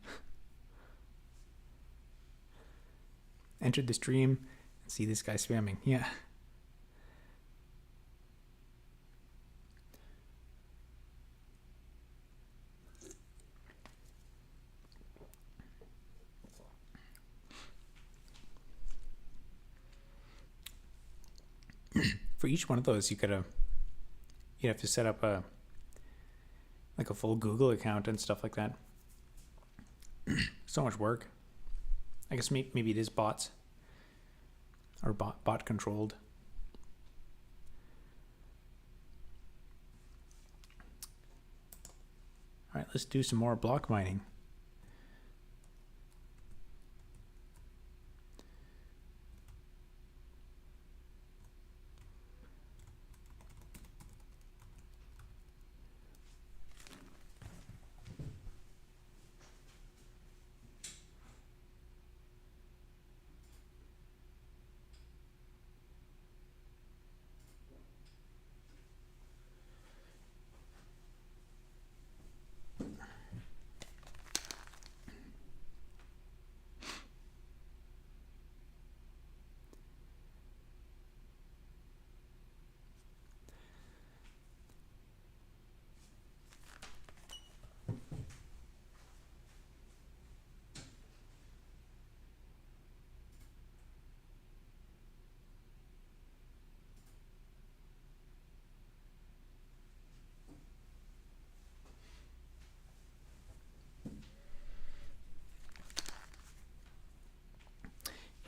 Entered the stream and see this guy spamming. Yeah. For each one of those, you'd have to set up a full Google account and stuff like that. So much work. I guess maybe it is bots or bot controlled. All right, let's do some more block mining.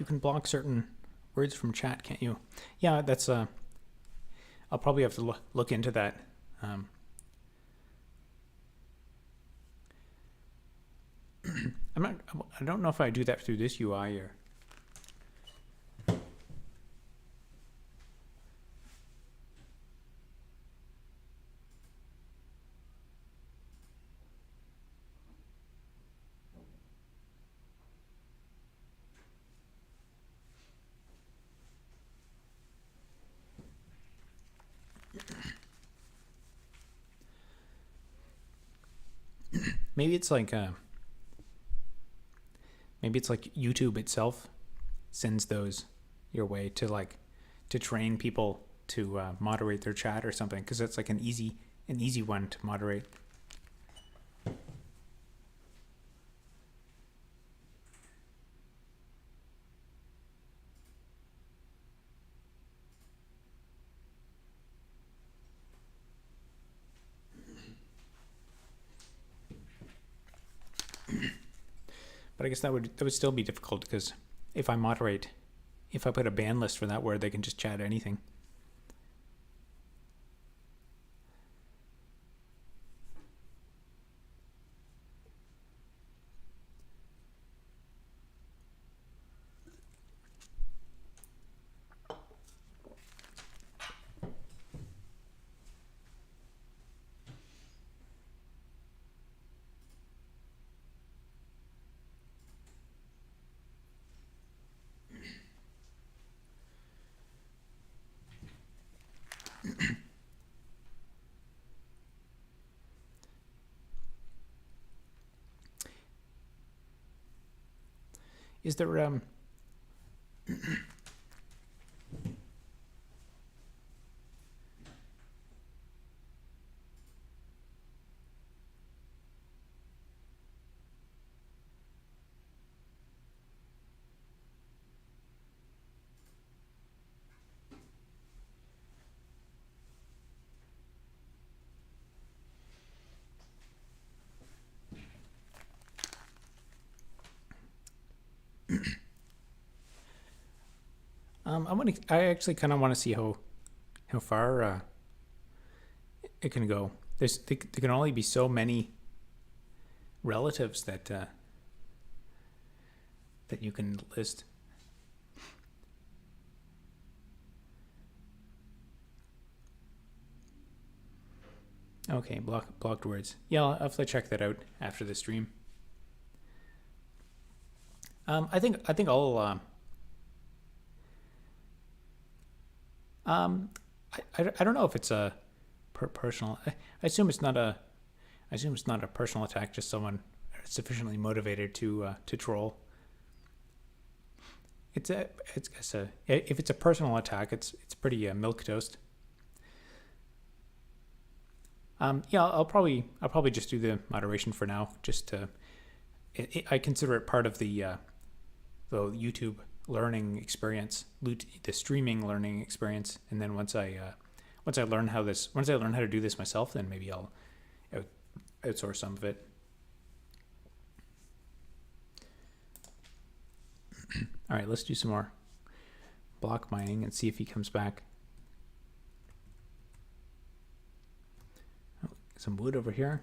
you can block certain words from chat, can't you? Yeah, that's I'll probably have to look into that. I don't know if I do that through this UI or. Maybe it's like YouTube itself sends those your way to train people to moderate their chat or something, because it's like an easy one to moderate. But I guess that would still be difficult, because if I put a ban list for that where they can just chat anything. Is there I actually kind of want to see how far it can go. There can only be so many relatives that you can list. Okay, blocked words. Yeah, I'll have to check that out after the stream. I think I'll I don't know if it's a personal. I assume it's not a. I assume it's not a personal attack. Just someone sufficiently motivated to troll. If it's a personal attack, it's pretty milquetoast. Yeah, I'll probably just do the moderation for now. Just to, I consider it part of the YouTube learning experience, the streaming learning experience, and then once I learn how to do this myself, then maybe I'll outsource some of it. All right, let's do some more block mining and see if he comes back. Oh, some wood over here.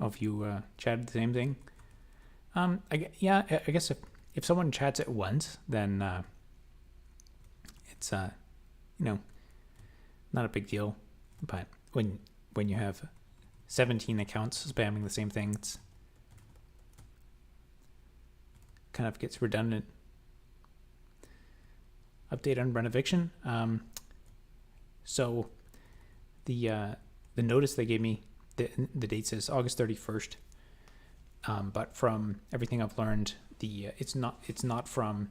Oh, if you chatted the same thing. I guess if someone chats at once, then it's not a big deal. But when you have 17 accounts spamming the same thing, it's kind of gets redundant. Update on run eviction. So the notice they gave me, the date says August 31st, but from everything I've learned, it's not from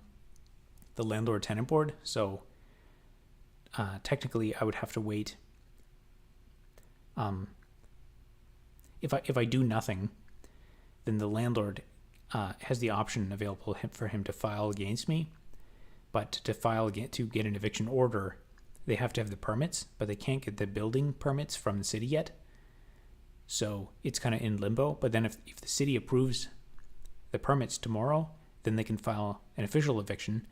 the landlord tenant board. So technically, I would have to wait. if I do nothing, then the landlord has the option available for him to file against me. But to get an eviction order, they have to have the permits, but they can't get the building permits from the city yet. So it's kind of in limbo. But then if the city approves the permits tomorrow, then they can file an official eviction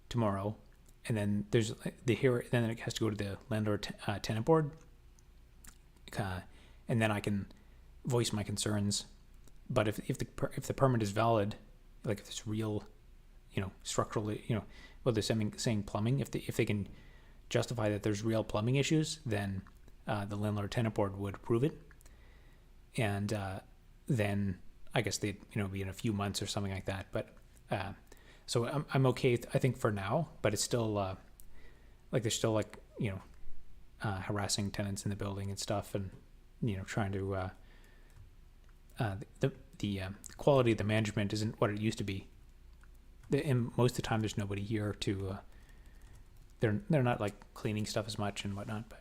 tomorrow. And then then it has to go to the landlord tenant board. And then I can voice my concerns. But if the permit is valid, like if it's real, structurally, they're saying plumbing, if they can justify that there's real plumbing issues, then the landlord tenant board would approve it. And then I guess they'd be in a few months or something like that. But so I'm okay, I think, for now. But it's still they're still harassing tenants in the building and stuff, and trying to the quality of the management isn't what it used to be. And most of the time, there's nobody here to. They're not like cleaning stuff as much and whatnot, but.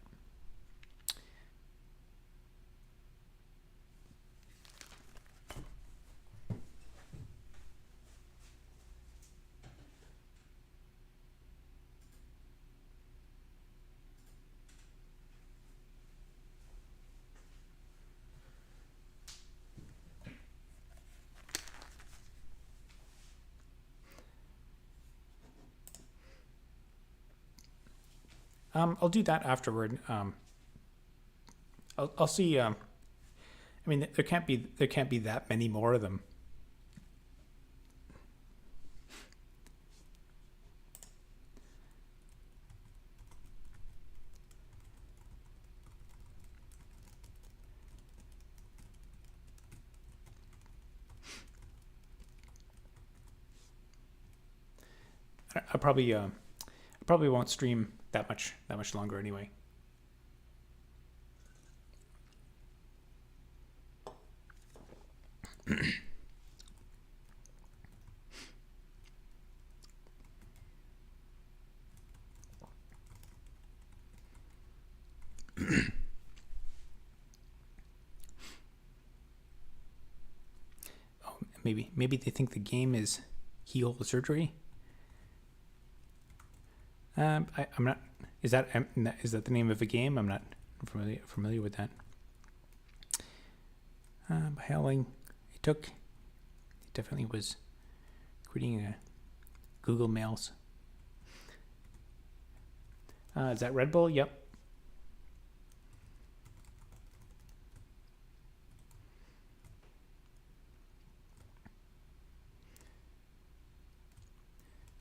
I'll do that afterward. I'll see. I mean, there can't be that many more of them. I probably won't stream that much longer anyway. Oh, maybe they think the game is keyhole surgery. I'm not. Is that the name of a game? I'm not familiar with that. By howling, it definitely was creating a Google Mails. Is that Red Bull? Yep.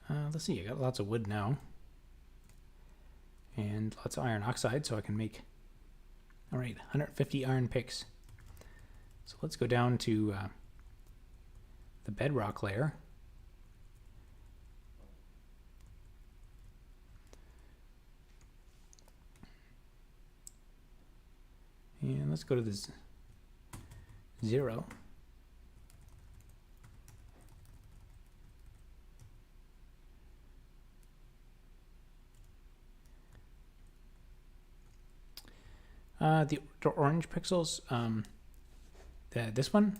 Let's see. I got lots of wood now. And lots of iron oxide, so I can make, all right, 150 iron picks. So let's go down to the bedrock layer. And let's go to this 0. The orange pixels, this one.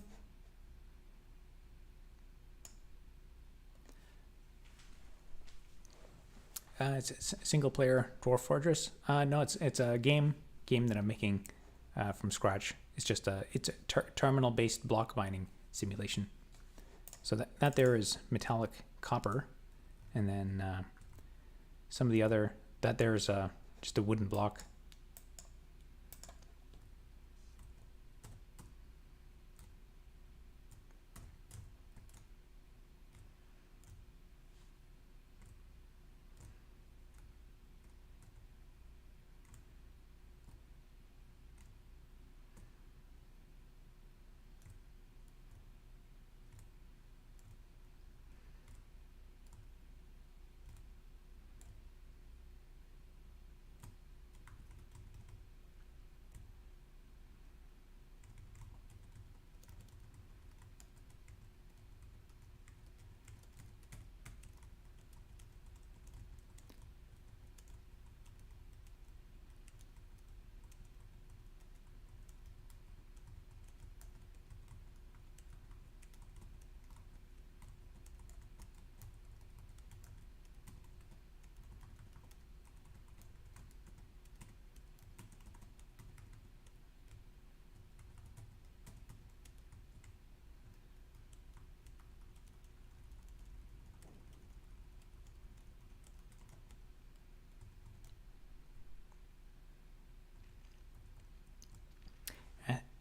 It's a single player Dwarf Fortress. No, it's a game that I'm making from scratch. It's just it's a terminal based block mining simulation. So that there is metallic copper, and then some of the other that there's just a wooden block.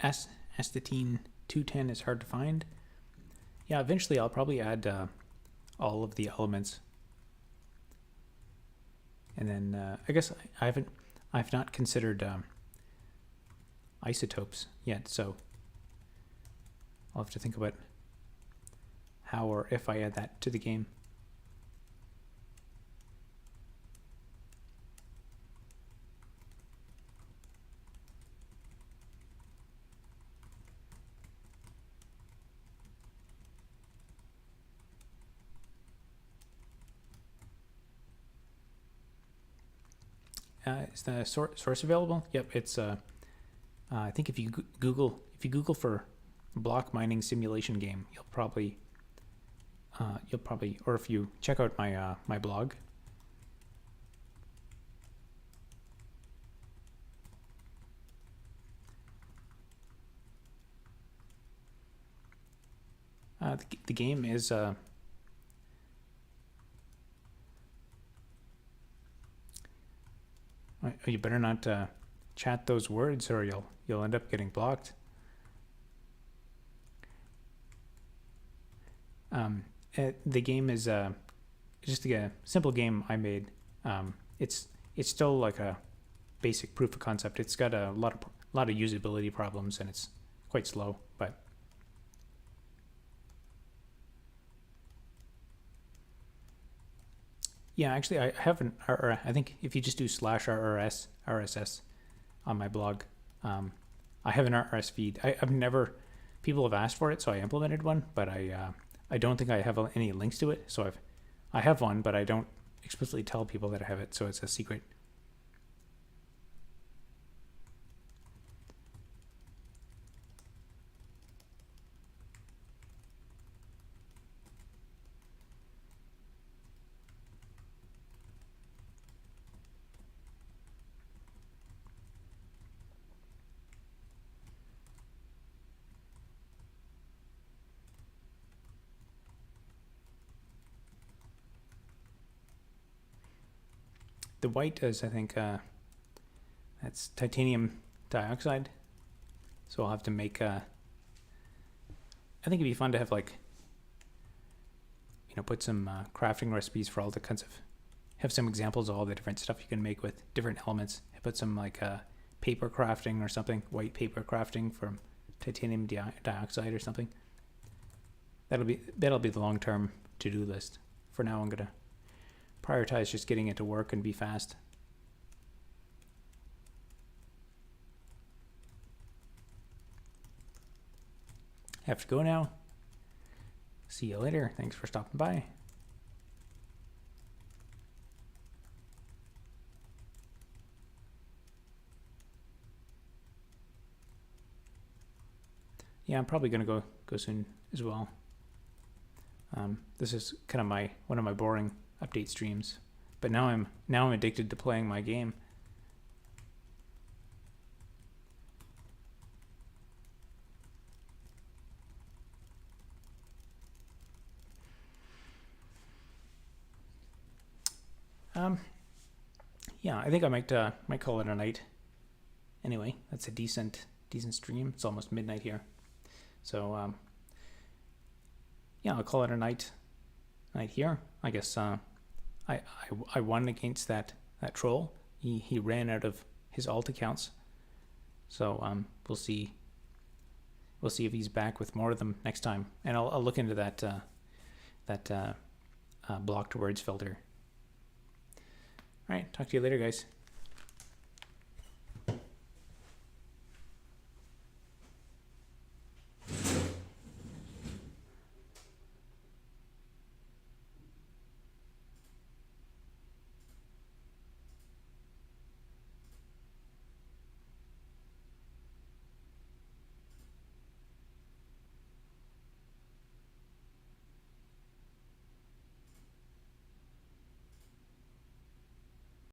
astatine 210 is hard to find. Yeah, eventually I'll probably add all of the elements. And then I guess I've not considered isotopes yet, so I'll have to think about how or if I add that to the game. Is the source available? Yep, it's I think if you Google for block mining simulation game, you'll probably or if you check out my my blog. The game is you better not chat those words or you'll end up getting blocked. The game is just a simple game I made. It's still like a basic proof of concept. It's got a lot of usability problems and it's quite slow, but yeah, actually I have I think if you just do /RSS on my blog, I have an RSS feed. I've never, people have asked for it, so I implemented one, but I don't think I have any links to it. So I have one, but I don't explicitly tell people that I have it, so it's a secret. The white is, I think, that's titanium dioxide. So I'll have to make, I think it'd be fun to have like, put some crafting recipes for all the kinds of, have some examples of all the different stuff you can make with different elements. I put some like paper crafting or something, white paper crafting from titanium dioxide or something. That'll be the long-term to-do list. For now, I'm gonna prioritize just getting it to work and be fast. I have to go now. See you later. Thanks for stopping by. Yeah, I'm probably gonna go soon as well. This is kind of one of my boring update streams, but now I'm addicted to playing my game. Yeah, I think I might call it a night. Anyway, that's a decent stream. It's almost midnight here, so yeah, I'll call it a night here. I guess I won against that troll. He ran out of his alt accounts, so we'll see if he's back with more of them next time, and I'll look into that blocked words filter. All right, talk to you later, guys.